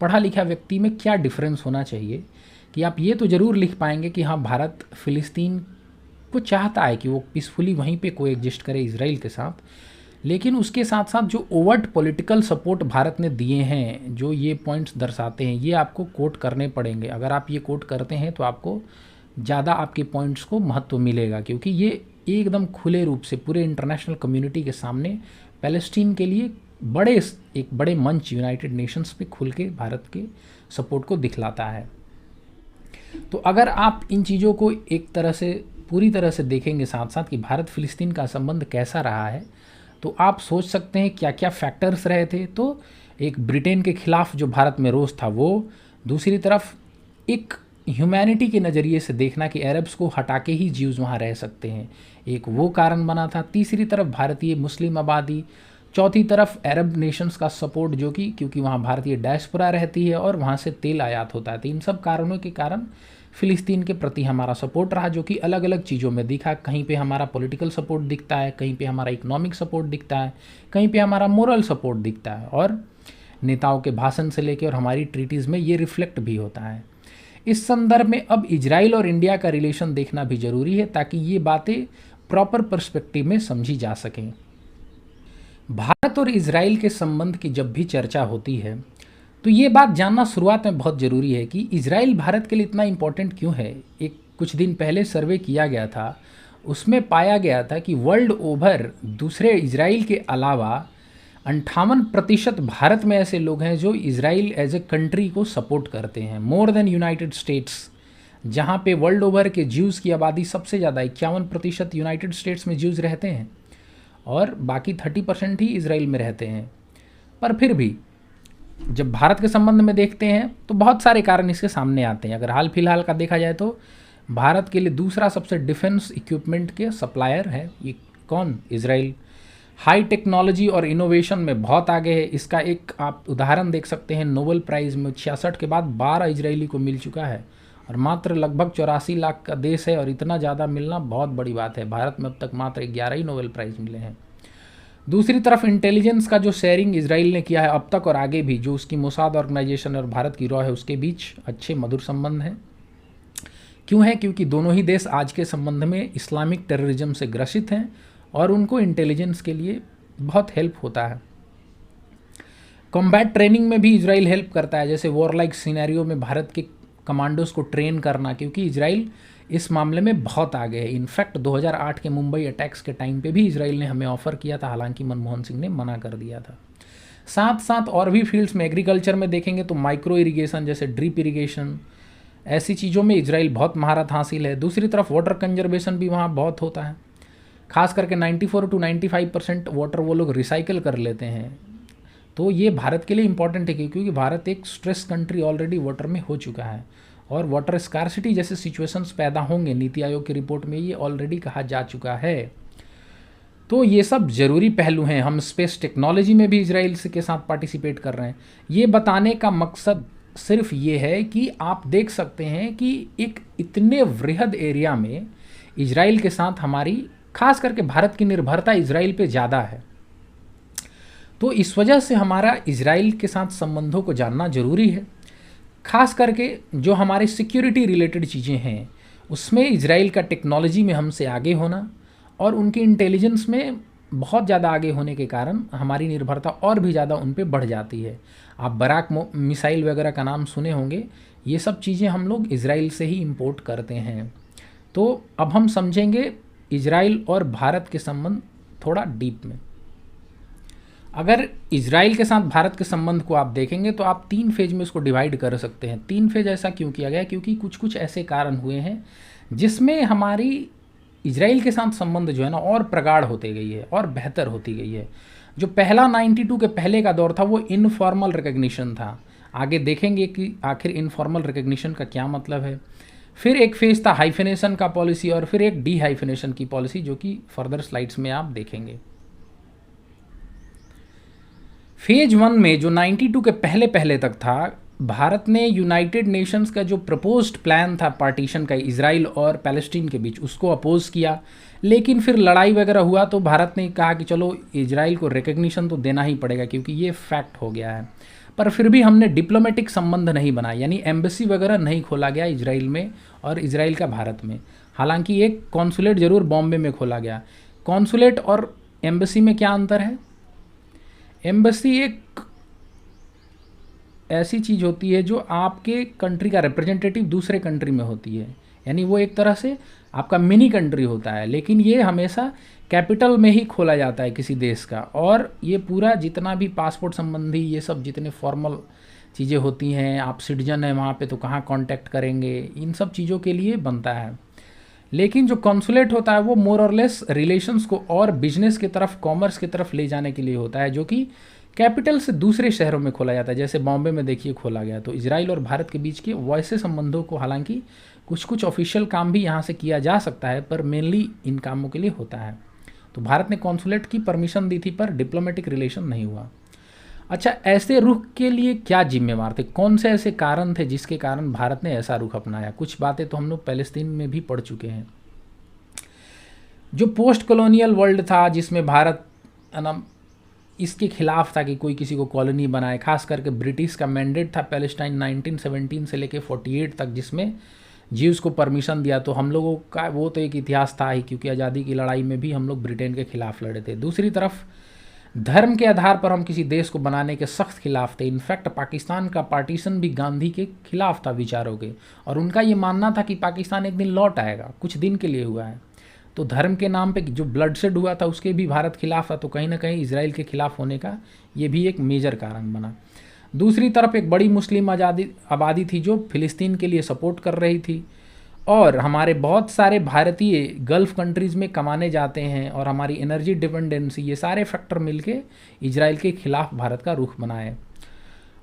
पढ़ा लिखा व्यक्ति में क्या डिफरेंस होना चाहिए कि आप ये तो ज़रूर लिख पाएंगे कि हाँ, भारत फ़िलिस्तीन को चाहता है कि वो पीसफुली वहीं पे कोएग्जिस्ट करे इजराइल के साथ, लेकिन उसके साथ साथ जो ओवर्ट पॉलिटिकल सपोर्ट भारत ने दिए हैं, जो ये पॉइंट्स दर्शाते हैं, ये आपको कोट करने पड़ेंगे। अगर आप ये कोट करते हैं तो आपको ज़्यादा आपके पॉइंट्स को महत्व मिलेगा, क्योंकि ये एकदम खुले रूप से पूरे इंटरनेशनल कम्युनिटी के सामने पैलेस्टीन के लिए एक बड़े मंच यूनाइटेड नेशंस पे खुल के भारत के सपोर्ट को दिखलाता है। तो अगर आप इन चीज़ों को एक तरह से पूरी तरह से देखेंगे साथ साथ कि भारत फ़िलिस्तीन का संबंध कैसा रहा है, तो आप सोच सकते हैं क्या क्या फैक्टर्स रहे थे। तो एक ब्रिटेन के खिलाफ जो भारत में रोष था वो, दूसरी तरफ एक ह्यूमैनिटी के नज़रिए से देखना कि अरब्स को हटा के ही ज्यूज़ वहाँ रह सकते हैं, एक वो कारण बना था। तीसरी तरफ भारतीय मुस्लिम आबादी, चौथी तरफ अरब नेशंस का सपोर्ट, जो कि क्योंकि वहाँ भारतीय डायस्पोरा रहती है और वहाँ से तेल आयात होता है। तो इन सब कारणों के कारण फ़िलिस्तीन के प्रति हमारा सपोर्ट रहा, जो कि अलग अलग चीज़ों में दिखा। कहीं पे हमारा पॉलिटिकल सपोर्ट दिखता है, कहीं पे हमारा इकोनॉमिक सपोर्ट दिखता है, कहीं पे हमारा मोरल सपोर्ट दिखता है, और नेताओं के भाषण से लेकर और हमारी ट्रीटीज़ में ये रिफ्लेक्ट भी होता है। इस संदर्भ में अब इजराइल और इंडिया का रिलेशन देखना भी ज़रूरी है, ताकि ये बातें प्रॉपर पर्सपेक्टिव में समझी जा सकें। भारत और इजराइल के संबंध की जब भी चर्चा होती है तो ये बात जानना शुरुआत में बहुत ज़रूरी है कि इजराइल भारत के लिए इतना इम्पोर्टेंट क्यों है। एक कुछ दिन पहले सर्वे किया गया था, उसमें पाया गया था कि वर्ल्ड ओवर दूसरे इजराइल के अलावा 58% भारत में ऐसे लोग हैं जो इजराइल एज ए कंट्री को सपोर्ट करते हैं, मोर देन यूनाइटेड स्टेट्स। जहाँ पे वर्ल्ड ओवर के ज्यूज़ की आबादी सबसे ज़्यादा 51% यूनाइटेड स्टेट्स में ज्यूज़ रहते हैं और बाकी 30% ही इजराइल में रहते हैं। पर फिर भी जब भारत के संबंध में देखते हैं तो बहुत सारे कारण इसके सामने आते हैं। अगर हाल फिलहाल का देखा जाए तो भारत के लिए दूसरा सबसे डिफेंस इक्विपमेंट के सप्लायर है ये कौन? इजराइल। हाई टेक्नोलॉजी और इनोवेशन में बहुत आगे है। इसका एक आप उदाहरण देख सकते हैं, नोबेल प्राइज़ में 66 के बाद 12 इजरायली को मिल चुका है और मात्र लगभग 84 लाख का देश है और इतना ज़्यादा मिलना बहुत बड़ी बात है। भारत में अब तक मात्र 11 ही नोबेल प्राइज़ मिले हैं। दूसरी तरफ इंटेलिजेंस का जो शेयरिंग इजराइल ने किया है अब तक और आगे भी, जो उसकी मोसाद ऑर्गेनाइजेशन और भारत की रॉ है, उसके बीच अच्छे मधुर संबंध हैं। क्यों है? क्योंकि दोनों ही देश आज के संबंध में इस्लामिक टेररिज्म से ग्रसित हैं और उनको इंटेलिजेंस के लिए बहुत हेल्प होता है। कॉम्बैट ट्रेनिंग में भी इजराइल हेल्प करता है, जैसे वॉर लाइक सिनेरियो में भारत के कमांडोज को ट्रेन करना, क्योंकि इजराइल इस मामले में बहुत आगे है। इनफैक्ट 2008 के मुंबई अटैक्स के टाइम पे भी इजराइल ने हमें ऑफ़र किया था, हालांकि मनमोहन सिंह ने मना कर दिया था। साथ साथ और भी फील्ड्स में, एग्रीकल्चर में देखेंगे तो माइक्रो इरिगेशन जैसे ड्रिप इरिगेशन, ऐसी चीज़ों में इजराइल बहुत महारत हासिल है। दूसरी तरफ वाटर कंजर्वेशन भी वहाँ बहुत होता है, खास करके 94 to 95% वाटर वो लोग रिसाइकल कर लेते हैं। तो ये भारत के लिए इंपॉर्टेंट है क्योंकि भारत एक स्ट्रेस कंट्री ऑलरेडी वाटर में हो चुका है और वाटर स्कार्सिटी जैसे सिचुएशंस पैदा होंगे, नीति आयोग की रिपोर्ट में ये ऑलरेडी कहा जा चुका है। तो ये सब ज़रूरी पहलू हैं। हम स्पेस टेक्नोलॉजी में भी इजराइल के साथ पार्टिसिपेट कर रहे हैं। ये बताने का मकसद सिर्फ ये है कि आप देख सकते हैं कि एक इतने वृहद एरिया में इजराइल के साथ हमारी, खास करके भारत की निर्भरता इजराइल पे ज़्यादा है। तो इस वजह से हमारा इजराइल के साथ संबंधों को जानना ज़रूरी है। खास करके जो हमारे सिक्योरिटी रिलेटेड चीज़ें हैं उसमें इजराइल का टेक्नोलॉजी में हमसे आगे होना और उनके इंटेलिजेंस में बहुत ज़्यादा आगे होने के कारण हमारी निर्भरता और भी ज़्यादा उन पे बढ़ जाती है। आप बराक मिसाइल वगैरह का नाम सुने होंगे, ये सब चीज़ें हम लोग इजराइल से ही इंपोर्ट करते हैं। तो अब हम समझेंगे इजराइल और भारत के संबंध थोड़ा डीप में। अगर इजराइल के साथ भारत के संबंध को आप देखेंगे तो आप 3 फेज में इसको डिवाइड कर सकते हैं। 3 फेज ऐसा क्यों किया गया? क्योंकि कुछ कुछ ऐसे कारण हुए हैं जिसमें हमारी इजराइल के साथ संबंध जो है ना और प्रगाढ़ होती गई है और बेहतर होती गई है। जो पहला 92 के पहले का दौर था वो इनफॉर्मल रिकग्निशन था। आगे देखेंगे कि आखिर इनफॉर्मल रिकग्निशन का क्या मतलब है। फिर एक फेज था हाइफिनेशन का पॉलिसी और फिर एक डी हाइफिनेशन की पॉलिसी, जो कि फर्दर स्लाइड्स में आप देखेंगे। फेज 1 में जो 92 के पहले तक था, भारत ने यूनाइटेड नेशंस का जो प्रपोज्ड प्लान था पार्टीशन का इजराइल और पैलेस्टीन के बीच, उसको अपोज किया। लेकिन फिर लड़ाई वगैरह हुआ तो भारत ने कहा कि चलो इजराइल को रिकग्निशन तो देना ही पड़ेगा क्योंकि ये फैक्ट हो गया है। पर फिर भी हमने डिप्लोमेटिक संबंध नहीं बनाए, यानी एम्बेसी वगैरह नहीं खोला गया इजराइल में और इजराइल का भारत में। हालांकि एक कॉन्सुलेट जरूर बॉम्बे में खोला गया। कॉन्सुलेट और एम्बेसी में क्या अंतर है? एम्बेसी एक ऐसी चीज़ होती है जो आपके कंट्री का रिप्रेजेंटेटिव दूसरे कंट्री में होती है, यानी वो एक तरह से आपका मिनी कंट्री होता है। लेकिन ये हमेशा कैपिटल में ही खोला जाता है किसी देश का, और ये पूरा जितना भी पासपोर्ट संबंधी ये सब जितने फॉर्मल चीज़ें होती हैं, आप सिटीजन हैं वहाँ पे तो कहाँ कांटेक्ट करेंगे, इन सब चीज़ों के लिए बनता है। लेकिन जो कॉन्सुलेट होता है वो मोर और लेस रिलेशंस को और बिजनेस की तरफ, कॉमर्स की तरफ ले जाने के लिए होता है, जो कि कैपिटल से दूसरे शहरों में खोला जाता है। जैसे बॉम्बे में देखिए खोला गया। तो इजराइल और भारत के बीच के वैसे संबंधों को, हालांकि कुछ कुछ ऑफिशियल काम भी यहाँ से किया जा सकता है, पर मेनली इन कामों के लिए होता है। तो भारत ने कॉन्सुलेट की परमिशन दी थी पर डिप्लोमेटिक रिलेशन नहीं हुआ। अच्छा, ऐसे रुख के लिए क्या जिम्मेवार थे? कौन से ऐसे कारण थे जिसके कारण भारत ने ऐसा रुख अपनाया? कुछ बातें तो हम लोग पैलेस्तीन में भी पढ़ चुके हैं। जो पोस्ट कॉलोनियल वर्ल्ड था जिसमें भारत इसके खिलाफ था कि कोई किसी को कॉलोनी बनाए, खास करके ब्रिटिश का मैंडेट था पैलेस्टाइन 1917 से लेके 48 तक, जिसमें जीव्स को परमिशन दिया। तो हम लोगों का वो तो एक इतिहास था ही, क्योंकि आज़ादी की लड़ाई में भी हम लोग ब्रिटेन के खिलाफ लड़े थे। दूसरी तरफ धर्म के आधार पर हम किसी देश को बनाने के सख्त खिलाफ थे। इनफैक्ट पाकिस्तान का पार्टीशन भी गांधी के खिलाफ था विचारों के, और उनका ये मानना था कि पाकिस्तान एक दिन लौट आएगा, कुछ दिन के लिए हुआ है। तो धर्म के नाम पे जो ब्लडशेड हुआ था उसके भी भारत खिलाफ था। तो कहीं ना कहीं इजराइल के खिलाफ होने का ये भी एक मेजर कारण बना। दूसरी तरफ एक बड़ी मुस्लिम आबादी थी जो फिलिस्तीन के लिए सपोर्ट कर रही थी, और हमारे बहुत सारे भारतीय गल्फ़ कंट्रीज़ में कमाने जाते हैं, और हमारी एनर्जी डिपेंडेंसी, ये सारे फैक्टर मिलके इजराइल के खिलाफ भारत का रुख बनाए।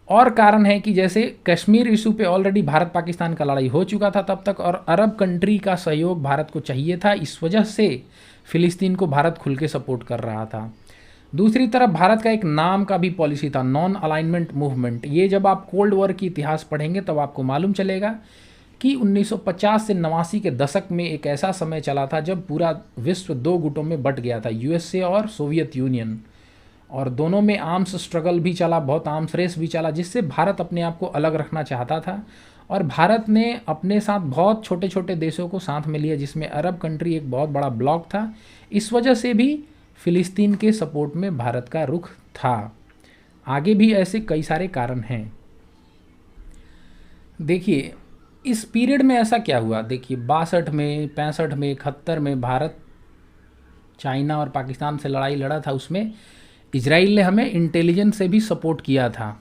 और कारण है कि जैसे कश्मीर इशू पे ऑलरेडी भारत पाकिस्तान का लड़ाई हो चुका था तब तक, और अरब कंट्री का सहयोग भारत को चाहिए था, इस वजह से फ़िलिस्तीन को भारत खुल के सपोर्ट कर रहा था। दूसरी तरफ भारत का एक नाम का भी पॉलिसी था, नॉन अलाइनमेंट मूवमेंट। ये जब आप कोल्ड वॉर की इतिहास पढ़ेंगे तब आपको मालूम चलेगा कि 1950 से 89 के दशक में एक ऐसा समय चला था जब पूरा विश्व दो गुटों में बट गया था, यूएसए और सोवियत यूनियन, और दोनों में आर्म्स स्ट्रगल भी चला, बहुत आर्म्स रेस भी चला, जिससे भारत अपने आप को अलग रखना चाहता था। और भारत ने अपने साथ बहुत छोटे छोटे देशों को साथ में लिया, जिसमें अरब कंट्री एक बहुत बड़ा ब्लॉक था। इस वजह से भी फ़िलिस्तीन के सपोर्ट में भारत का रुख था। आगे भी ऐसे कई सारे कारण हैं। देखिए इस पीरियड में ऐसा क्या हुआ, देखिए 62 में, 65 में, 71 में भारत चाइना और पाकिस्तान से लड़ाई लड़ा था, उसमें इजराइल ने हमें इंटेलिजेंस से भी सपोर्ट किया था।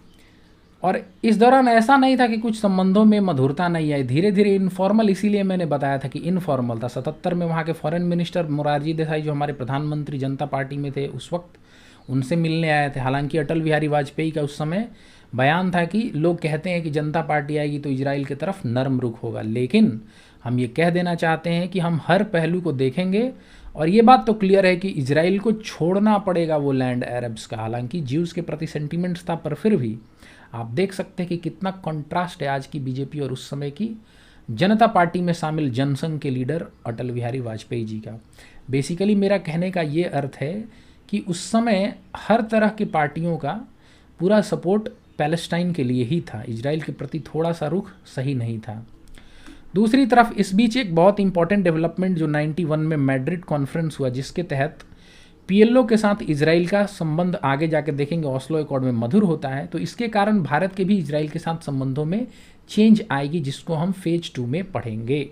और इस दौरान ऐसा नहीं था कि कुछ संबंधों में मधुरता नहीं आई, धीरे धीरे इनफॉर्मल, इसीलिए मैंने बताया था कि इनफॉर्मल था। 77 में वहाँ के फॉरेन मिनिस्टर मोरारजी देसाई जो हमारे प्रधानमंत्री जनता पार्टी में थे उस वक्त, उनसे मिलने आए थे। हालांकि अटल बिहारी वाजपेयी का उस समय बयान था कि लोग कहते हैं कि जनता पार्टी आएगी तो इजराइल की तरफ नरम रुख होगा, लेकिन हम ये कह देना चाहते हैं कि हम हर पहलू को देखेंगे, और ये बात तो क्लियर है कि इजराइल को छोड़ना पड़ेगा वो लैंड अरब्स का। हालांकि ज्यूज़ के प्रति सेंटीमेंट्स था, पर फिर भी आप देख सकते हैं कि कितना कंट्रास्ट है आज की बीजेपी और उस समय की जनता पार्टी में शामिल जनसंघ के लीडर अटल बिहारी वाजपेयी जी का। बेसिकली मेरा कहने का ये अर्थ है कि उस समय हर तरह की पार्टियों का पूरा सपोर्ट पैलेस्टाइन के लिए ही था, इजराइल के प्रति थोड़ा सा रुख सही नहीं था। दूसरी तरफ इस बीच एक बहुत इंपॉर्टेंट डेवलपमेंट जो 91 में मैड्रिड कॉन्फ्रेंस हुआ, जिसके तहत पीएलओ के साथ इजराइल का संबंध आगे जाके देखेंगे ऑस्लो अकॉर्ड में मधुर होता है। तो इसके कारण भारत के भी इजराइल के साथ संबंधों में चेंज आएगी, जिसको हम फेज 2 में पढ़ेंगे।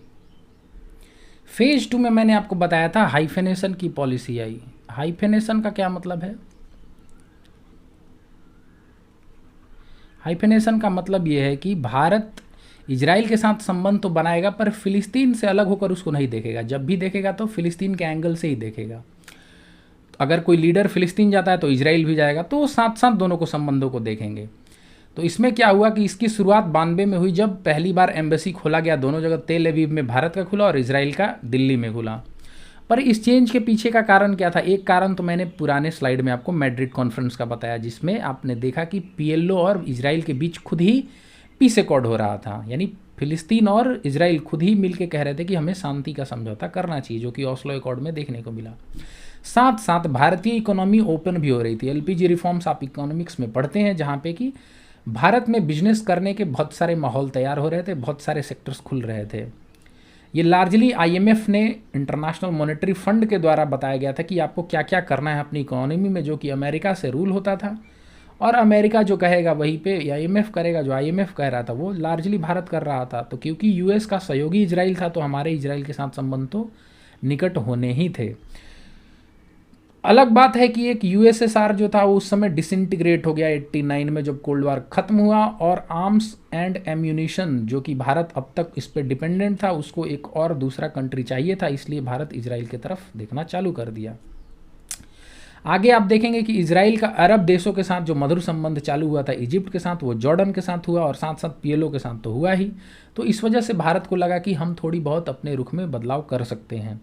फेज 2 में मैंने आपको बताया था हाइफेनेशन की पॉलिसी आई। हाइफेनेशन का क्या मतलब है? हाइफेनेशन का मतलब यह है कि भारत इजराइल के साथ संबंध तो बनाएगा पर फिलिस्तीन से अलग होकर उसको नहीं देखेगा। जब भी देखेगा तो फिलिस्तीन के एंगल से ही देखेगा। अगर कोई लीडर फिलिस्तीन जाता है तो इजराइल भी जाएगा, तो साथ साथ दोनों को संबंधों को देखेंगे। तो इसमें क्या हुआ कि इसकी शुरुआत 92 में हुई, जब पहली बार एम्बेसी खोला गया दोनों जगह, तेल अवीव में भारत का खुला और इजराइल का दिल्ली में खुला। पर इस चेंज के पीछे का कारण क्या था? एक कारण तो मैंने पुराने स्लाइड में आपको मैड्रिड कॉन्फ्रेंस का बताया, जिसमें आपने देखा कि पीएलओ और इजराइल के बीच खुद ही पीस एकॉर्ड हो रहा था, यानी फिलिस्तीन और इजराइल खुद ही मिलके कह रहे थे कि हमें शांति का समझौता करना चाहिए, जो कि ओस्लो एकॉर्ड में देखने को मिला। साथ साथ भारतीय इकोनॉमी ओपन भी हो रही थी। एलपीजी रिफॉर्म्स आप इकोनॉमिक्स में पढ़ते हैं, जहाँ पे कि भारत में बिजनेस करने के बहुत सारे माहौल तैयार हो रहे थे, बहुत सारे सेक्टर्स खुल रहे थे। ये लार्जली आईएमएफ ने, इंटरनेशनल मॉनेटरी फंड के द्वारा बताया गया था कि आपको क्या क्या करना है अपनी इकोनॉमी में, जो कि अमेरिका से रूल होता था, और अमेरिका जो कहेगा वहीं पे आईएमएफ करेगा। जो आईएमएफ कह रहा था वो लार्जली भारत कर रहा था। तो क्योंकि यूएस का सहयोगी इजराइल था, तो हमारे इजराइल के साथ संबंध तो निकट होने ही थे। अलग बात है कि एक यूएसएसआर जो था वो उस समय डिसइंटीग्रेट हो गया 89 में, जब कोल्ड वार खत्म हुआ, और आर्म्स एंड एम्यूनिशन जो कि भारत अब तक इस पर डिपेंडेंट था, उसको एक और दूसरा कंट्री चाहिए था, इसलिए भारत इजराइल की तरफ देखना चालू कर दिया। आगे आप देखेंगे कि इजराइल का अरब देशों के साथ जो मधुर संबंध चालू हुआ था इजिप्ट के साथ, वो जॉर्डन के साथ हुआ, और साथ साथ पीएलओ के साथ तो हुआ ही। तो इस वजह से भारत को लगा कि हम थोड़ी बहुत अपने रुख में बदलाव कर सकते हैं।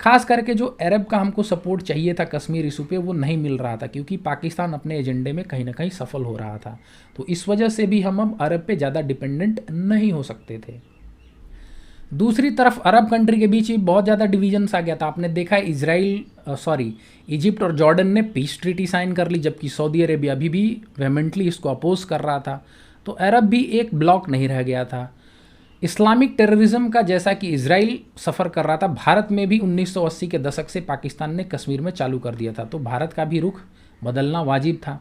खास करके जो अरब का हमको सपोर्ट चाहिए था कश्मीर इशू पे, वो नहीं मिल रहा था, क्योंकि पाकिस्तान अपने एजेंडे में कहीं ना कहीं सफल हो रहा था। तो इस वजह से भी हम अब अरब पे ज़्यादा डिपेंडेंट नहीं हो सकते थे। दूसरी तरफ अरब कंट्री के बीच भी बहुत ज़्यादा डिवीजन्स आ गया था। आपने देखा है इजिप्ट और जॉर्डन ने पीस ट्रीटी साइन कर ली, जबकि सऊदी अरेबिया अभी भी वेहेमेंटली इसको अपोज कर रहा था। तो अरब भी एक ब्लॉक नहीं रह गया था। इस्लामिक टेररिज्म का जैसा कि इजराइल सफ़र कर रहा था, भारत में भी 1980 के दशक से पाकिस्तान ने कश्मीर में चालू कर दिया था, तो भारत का भी रुख बदलना वाजिब था।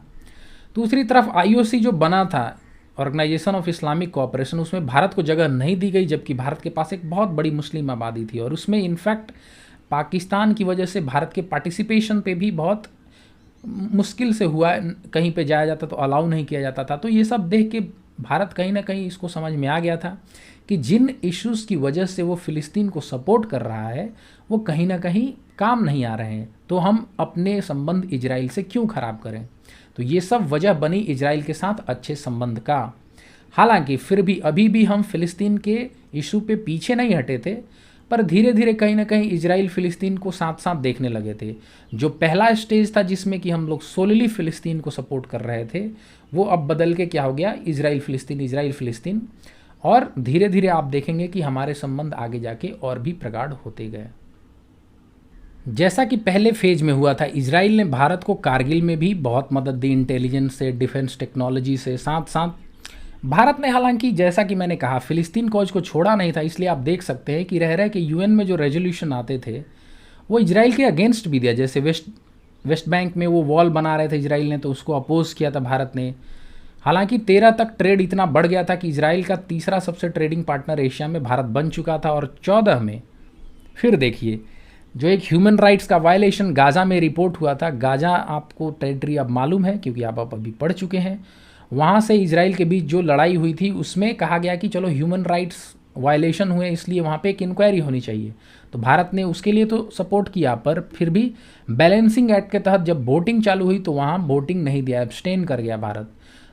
दूसरी तरफ आईओसी जो बना था, ऑर्गेनाइजेशन ऑफ इस्लामिक कोऑपरेशन, उसमें भारत को जगह नहीं दी गई, जबकि भारत के पास एक बहुत बड़ी मुस्लिम आबादी थी, और उसमें इनफैक्ट पाकिस्तान की वजह से भारत के पार्टिसिपेशन पे भी बहुत मुश्किल से हुआ, कहीं पे जाया जाता तो अलाउ नहीं किया जाता था। तो ये सब देख के भारत कहीं ना कहीं इसको समझ में आ गया था कि जिन इश्यूज़ की वजह से वो फ़िलिस्तीन को सपोर्ट कर रहा है वो कहीं ना कहीं काम नहीं आ रहे हैं, तो हम अपने संबंध इजराइल से क्यों ख़राब करें। तो ये सब वजह बनी इजराइल के साथ अच्छे संबंध का। हालांकि फिर भी अभी भी हम फ़िलिस्तीन के इशू पे पीछे नहीं हटे थे, पर धीरे धीरे कहीं ना कहीं इजराइल फ़िलिस्तीन को साथ साथ देखने लगे थे। जो पहला स्टेज था जिसमें कि हम लोग सोलली फ़िलिस्तीन को सपोर्ट कर रहे थे, वो अब बदल के क्या हो गया, इजराइल फ़िलिस्तीन। और धीरे धीरे आप देखेंगे कि हमारे संबंध आगे जाके और भी प्रगाढ़ होते गए। जैसा कि पहले फेज में हुआ था, इजराइल ने भारत को कारगिल में भी बहुत मदद दी, इंटेलिजेंस से, डिफेंस टेक्नोलॉजी से। साथ साथ भारत ने, हालांकि जैसा कि मैंने कहा, फ़िलिस्तीन कॉज को छोड़ा नहीं था, इसलिए आप देख सकते हैं कि रह के यूएन में जो रेजोल्यूशन आते थे वो इजराइल के अगेंस्ट भी दिया। जैसे वेस्ट बैंक में वो वॉल बना रहे थे इजराइल ने, तो उसको अपोज किया था भारत ने। हालांकि 13 तक ट्रेड इतना बढ़ गया था कि इजराइल का तीसरा सबसे ट्रेडिंग पार्टनर एशिया में भारत बन चुका था। और 14 में फिर देखिए, जो एक ह्यूमन राइट्स का वायलेशन गाज़ा में रिपोर्ट हुआ था, गाज़ा आपको टेरिटरी अब मालूम है क्योंकि आप अभी पढ़ चुके हैं, वहाँ से इजराइल के बीच जो लड़ाई हुई थी उसमें कहा गया कि चलो ह्यूमन राइट्स वायलेशन हुए, इसलिए वहाँ पे एक इंक्वायरी होनी चाहिए। तो भारत ने उसके लिए तो सपोर्ट किया, पर फिर भी बैलेंसिंग एक्ट के तहत जब वोटिंग चालू हुई तो वहाँ वोटिंग नहीं दिया, एब्सटेन कर गया भारत।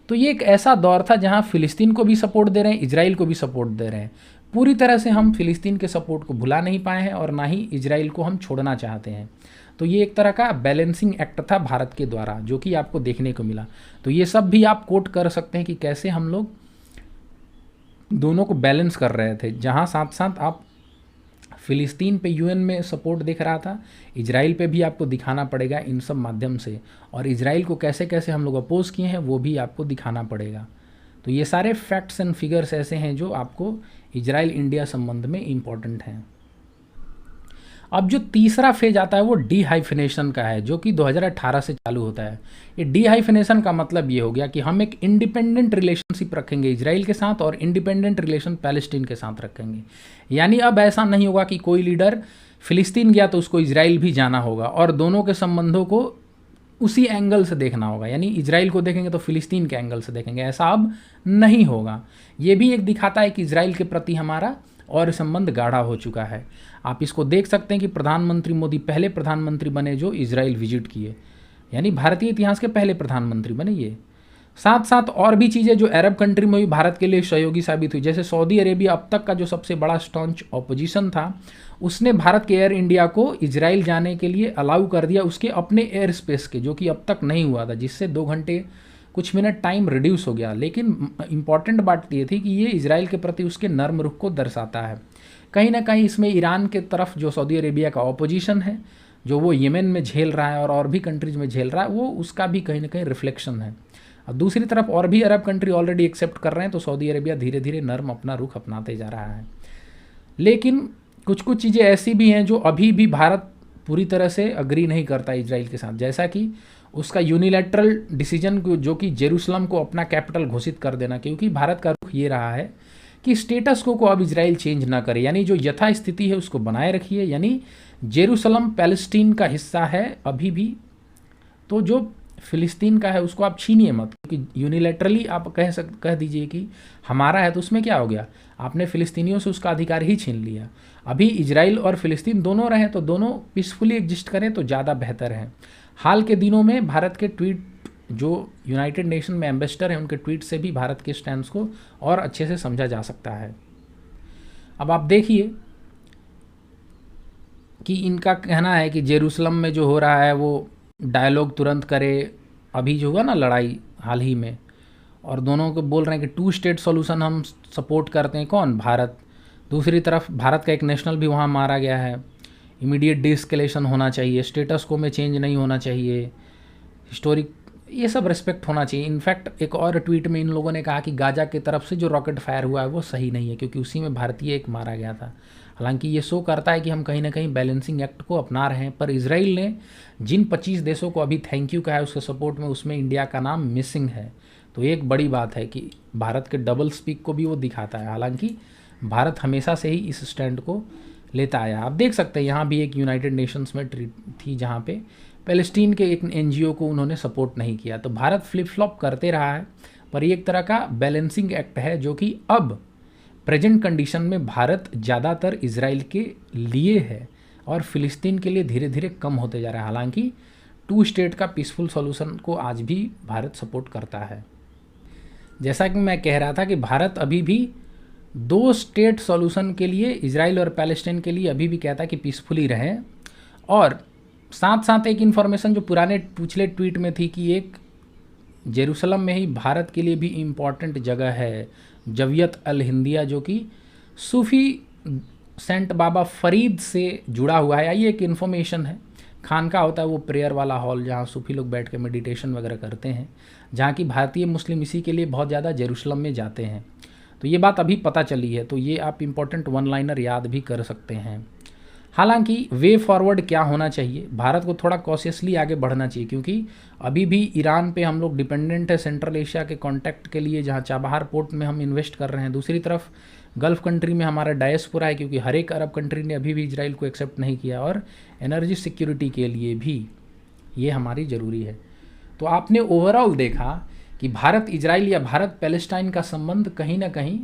तो ये एक ऐसा दौर था जहाँ फ़िलिस्तीन को भी सपोर्ट दे रहे हैं, इजराइल को भी सपोर्ट दे रहे हैं। पूरी तरह से हम फ़िलिस्तीन के सपोर्ट को भुला नहीं पाए हैं और ना ही इजराइल को हम छोड़ना चाहते हैं। तो ये एक तरह का बैलेंसिंग एक्ट था भारत के द्वारा, जो कि आपको देखने को मिला। तो ये सब भी आप कोट कर सकते हैं कि कैसे हम लोग दोनों को बैलेंस कर रहे थे, जहाँ साथ साथ आप फ़िलिस्तीन पे यूएन में सपोर्ट दिख रहा था, इजराइल पे भी आपको दिखाना पड़ेगा इन सब माध्यम से, और इजराइल को कैसे कैसे हम लोग अपोज किए हैं वो भी आपको दिखाना पड़ेगा। तो ये सारे फैक्ट्स एंड फिगर्स ऐसे हैं जो आपको इजराइल इंडिया संबंध में इम्पॉर्टेंट हैं। अब जो तीसरा फेज आता है वो डीहाइफिनेशन का है, जो कि 2018 से चालू होता है। ये डीहाइफिनेशन का मतलब ये हो गया कि हम एक इंडिपेंडेंट रिलेशनशिप रखेंगे इजराइल के साथ और इंडिपेंडेंट रिलेशन पैलेस्टीन के साथ रखेंगे। यानी अब ऐसा नहीं होगा कि कोई लीडर फ़िलिस्तीन गया तो उसको इजराइल भी जाना होगा और दोनों के संबंधों को उसी एंगल से देखना होगा, यानी इजराइल को देखेंगे तो फ़िलिस्तीन के एंगल से देखेंगे, ऐसा अब नहीं होगा। ये भी एक दिखाता है कि इजराइल के प्रति हमारा और संबंध गाढ़ा हो चुका है। आप इसको देख सकते हैं कि प्रधानमंत्री मोदी पहले प्रधानमंत्री बने जो इजराइल विजिट किए, यानी भारतीय इतिहास के पहले प्रधानमंत्री बने ये। साथ साथ और भी चीज़ें जो अरब कंट्री में भी भारत के लिए सहयोगी साबित हुई, जैसे सऊदी अरेबिया अब तक का जो सबसे बड़ा स्टॉन्च ऑपोजिशन था, उसने भारत के एयर इंडिया को इजराइल जाने के लिए अलाउ कर दिया उसके अपने एयर स्पेस के, जो कि अब तक नहीं हुआ था, जिससे 2 घंटे कुछ मिनट टाइम रिड्यूस हो गया, लेकिन इम्पॉर्टेंट बात ये थी कि ये इजराइल के प्रति उसके नर्म रुख को दर्शाता है। कहीं ना कहीं इसमें ईरान के तरफ जो सऊदी अरेबिया का ऑपोजिशन है, जो वो येमेन में झेल रहा है और भी कंट्रीज में झेल रहा है, वो उसका भी कहीं ना कहीं रिफ्लेक्शन है। अब दूसरी तरफ और भी अरब कंट्री ऑलरेडी एक्सेप्ट कर रहे हैं, तो सऊदी अरेबिया धीरे धीरे नर्म अपना रुख अपनाते जा रहा है। लेकिन कुछ कुछ चीज़ें ऐसी भी हैं जो अभी भी भारत पूरी तरह से अग्री नहीं करता इजराइल के साथ, जैसा कि उसका यूनिलैटरल डिसीजन जो कि जेरूसलम को अपना कैपिटल घोषित कर देना, क्योंकि भारत का रुख ये रहा है कि स्टेटस को अब इजराइल चेंज ना करे, यानी जो यथा स्थिति है उसको बनाए रखिए, यानी जेरूसलम पैलेस्टीन का हिस्सा है अभी भी, तो जो फिलिस्तीन का है उसको आप छीनिए मत, क्योंकि यूनिलैटरली आप कह दीजिए कि हमारा है, तो उसमें क्या हो गया, आपने फिलिस्तीनियों से उसका अधिकार ही छीन लिया। अभी इजराइल और फिलिस्तीन दोनों रहें तो दोनों पीसफुली एग्जिस्ट करें तो ज़्यादा बेहतर है। हाल के दिनों में भारत के ट्वीट, जो यूनाइटेड नेशन में एम्बेसडर हैं, उनके ट्वीट से भी भारत के स्टैंड को और अच्छे से समझा जा सकता है। अब आप देखिए कि इनका कहना है कि जेरूसलम में जो हो रहा है वो डायलॉग तुरंत करे। अभी जो हुआ ना लड़ाई हाल ही में, और दोनों को बोल रहे हैं कि 2 स्टेट सॉल्यूशन हम सपोर्ट करते हैं, कौन, भारत। दूसरी तरफ भारत का एक नेशनल भी वहाँ मारा गया है। इमीडिएट डिस्केलेशन होना चाहिए, स्टेटस को में चेंज नहीं होना चाहिए, हिस्टोरिक ये सब रिस्पेक्ट होना चाहिए। इनफैक्ट एक और ट्वीट में इन लोगों ने कहा कि गाजा की तरफ से जो रॉकेट फायर हुआ है वो सही नहीं है, क्योंकि उसी में भारतीय एक मारा गया था। हालांकि ये शो करता है कि हम कहीं ना कहीं बैलेंसिंग एक्ट को अपना रहे हैं, पर इजराइल ने जिन 25 देशों को अभी थैंक यू कहा है उसके सपोर्ट में, उसमें इंडिया का नाम मिसिंग है। तो एक बड़ी बात है कि भारत के डबल स्पीक को भी वो दिखाता है। हालांकि भारत हमेशा से ही इस स्टैंड को लेता आया। आप देख सकते हैं यहाँ भी एक यूनाइटेड नेशंस में थी जहाँ पे पैलेस्टीन के एक एनजीओ को उन्होंने सपोर्ट नहीं किया। तो भारत फ्लिप फ्लॉप करते रहा है, पर ये एक तरह का बैलेंसिंग एक्ट है जो कि अब प्रेजेंट कंडीशन में भारत ज़्यादातर इजराइल के लिए है और फिलिस्तीन के लिए धीरे धीरे कम होते जा रहा है। हालांकि 2 स्टेट का पीसफुल सॉल्यूशन को आज भी भारत सपोर्ट करता है। जैसा कि मैं कह रहा था कि भारत अभी भी 2 स्टेट सॉल्यूशन के लिए, इजराइल और पैलेस्टाइन के लिए अभी भी कहता है कि पीसफुली रहें। और साथ साथ एक इन्फॉर्मेशन जो पिछले ट्वीट में थी कि एक जेरूसलम में ही भारत के लिए भी इम्पॉर्टेंट जगह है, जवियत अल हिंदिया, जो कि सूफ़ी सेंट बाबा फरीद से जुड़ा हुआ है। ये एक इन्फॉर्मेशन है। खानका होता है वो प्रेयर वाला हॉल जहाँ सूफ़ी लोग बैठ के मेडिटेशन वगैरह करते हैं, जहाँ की भारतीय मुस्लिम इसी के लिए बहुत ज़्यादा जेरूसलम में जाते हैं। तो ये बात अभी पता चली है, तो ये आप इम्पोर्टेंट वन लाइनर याद भी कर सकते हैं। हालांकि वे फॉरवर्ड क्या होना चाहिए, भारत को थोड़ा कॉशियसली आगे बढ़ना चाहिए, क्योंकि अभी भी ईरान पे हम लोग डिपेंडेंट है सेंट्रल एशिया के कॉन्टैक्ट के लिए, जहाँ चाबहार पोर्ट में हम इन्वेस्ट कर रहे हैं। दूसरी तरफ गल्फ़ कंट्री में हमारा डायस्पोरा है, क्योंकि हर एक अरब कंट्री ने अभी भी इजराइल को एक्सेप्ट नहीं किया, और एनर्जी सिक्योरिटी के लिए भी ये हमारी ज़रूरी है। तो आपने ओवरऑल देखा कि भारत इजराइल या भारत पैलेस्टाइन का संबंध कहीं ना कहीं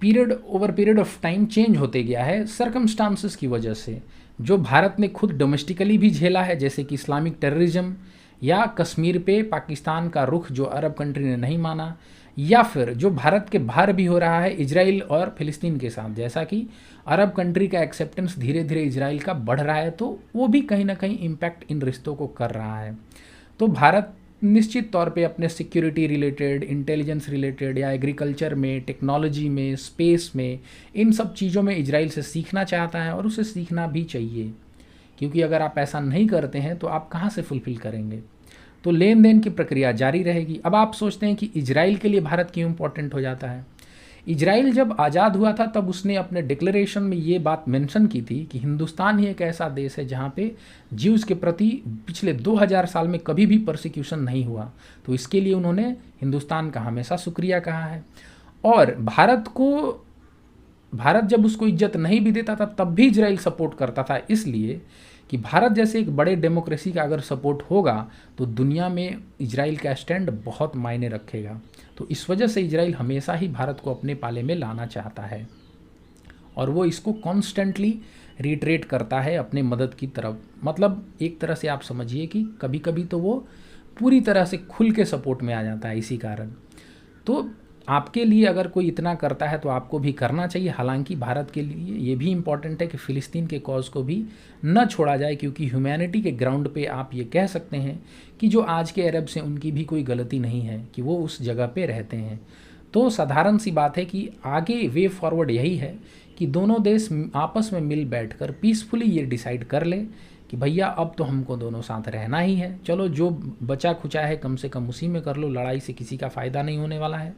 पीरियड ऑफ टाइम चेंज होते गया है सर्कमस्टांसेस की वजह से, जो भारत ने खुद डोमेस्टिकली भी झेला है, जैसे कि इस्लामिक टेररिज्म, या कश्मीर पे पाकिस्तान का रुख जो अरब कंट्री ने नहीं माना, या फिर जो भारत के बाहर भी हो रहा है इजराइल और फिलिस्तीन के साथ, जैसा कि अरब कंट्री का एक्सेप्टेंस धीरे धीरे इजराइल का बढ़ रहा है, तो वो भी कहीं ना कहीं इम्पैक्ट इन रिश्तों को कर रहा है। तो भारत निश्चित तौर पे अपने सिक्योरिटी रिलेटेड, इंटेलिजेंस रिलेटेड, या एग्रीकल्चर में, टेक्नोलॉजी में, स्पेस में, इन सब चीज़ों में इजराइल से सीखना चाहता है, और उसे सीखना भी चाहिए, क्योंकि अगर आप ऐसा नहीं करते हैं तो आप कहाँ से फुलफ़िल करेंगे। तो लेन देन की प्रक्रिया जारी रहेगी। अब आप सोचते हैं कि इजराइल के लिए भारत क्यों इम्पोर्टेंट हो जाता है। इजराइल जब आज़ाद हुआ था तब उसने अपने डिक्लेरेशन में ये बात मेंशन की थी कि हिंदुस्तान ही एक ऐसा देश है जहाँ पे ज्यूज़ के प्रति पिछले 2000 साल में कभी भी परसिक्यूशन नहीं हुआ। तो इसके लिए उन्होंने हिंदुस्तान का हमेशा शुक्रिया कहा है। और भारत जब उसको इज्जत नहीं भी देता था तब भी इजराइल सपोर्ट करता था, इसलिए कि भारत जैसे एक बड़े डेमोक्रेसी का अगर सपोर्ट होगा तो दुनिया में इजराइल का स्टैंड बहुत मायने रखेगा। तो इस वजह से इजराइल हमेशा ही भारत को अपने पाले में लाना चाहता है, और वो इसको कॉन्स्टेंटली रिट्रेट करता है अपने मदद की तरफ। मतलब एक तरह से आप समझिए कि कभी कभी तो वो पूरी तरह से खुल के सपोर्ट में आ जाता है इसी कारण। तो आपके लिए अगर कोई इतना करता है तो आपको भी करना चाहिए। हालांकि भारत के लिए ये भी इम्पॉर्टेंट है कि फ़िलिस्तीन के कॉज को भी न छोड़ा जाए, क्योंकि ह्यूमैनिटी के ग्राउंड पे आप ये कह सकते हैं कि जो आज के अरब्स हैं उनकी भी कोई गलती नहीं है कि वो उस जगह पे रहते हैं। तो साधारण सी बात है कि आगे वे फॉरवर्ड यही है कि दोनों देश आपस में मिल बैठकर पीसफुली ये डिसाइड कर ले कि भैया अब तो हमको दोनों साथ रहना ही है। चलो जो बचा खुचा है कम से कम उसी में कर लो, लड़ाई से किसी का फ़ायदा नहीं होने वाला है।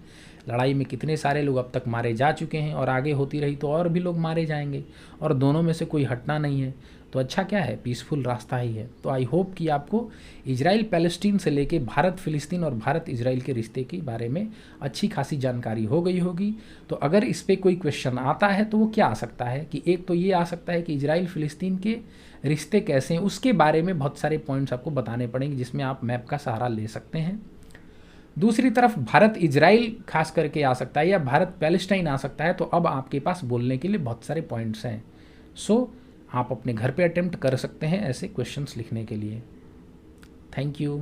लड़ाई में कितने सारे लोग अब तक मारे जा चुके हैं और आगे होती रही तो और भी लोग मारे जाएंगे और दोनों में से कोई हटना नहीं है। तो अच्छा क्या है, पीसफुल रास्ता ही है। तो आई होप कि आपको इजराइल पैलेस्टीन से लेके भारत फ़िलिस्तीन और भारत इजराइल के रिश्ते के बारे में अच्छी खासी जानकारी हो गई होगी। तो अगर इस पर कोई क्वेश्चन आता है तो वो क्या आ सकता है कि एक तो ये आ सकता है कि इजराइल फ़िलिस्तीन के रिश्ते कैसे हैं, उसके बारे में बहुत सारे पॉइंट्स आपको बताने पड़ेंगे जिसमें आप मैप का सहारा ले सकते हैं। दूसरी तरफ भारत इजराइल खास करके आ सकता है या भारत पैलेस्टाइन आ सकता है। तो अब आपके पास बोलने के लिए बहुत सारे पॉइंट्स हैं। सो आप अपने घर पे अटेम्प्ट कर सकते हैं ऐसे क्वेश्चंस लिखने के लिए। Thank you.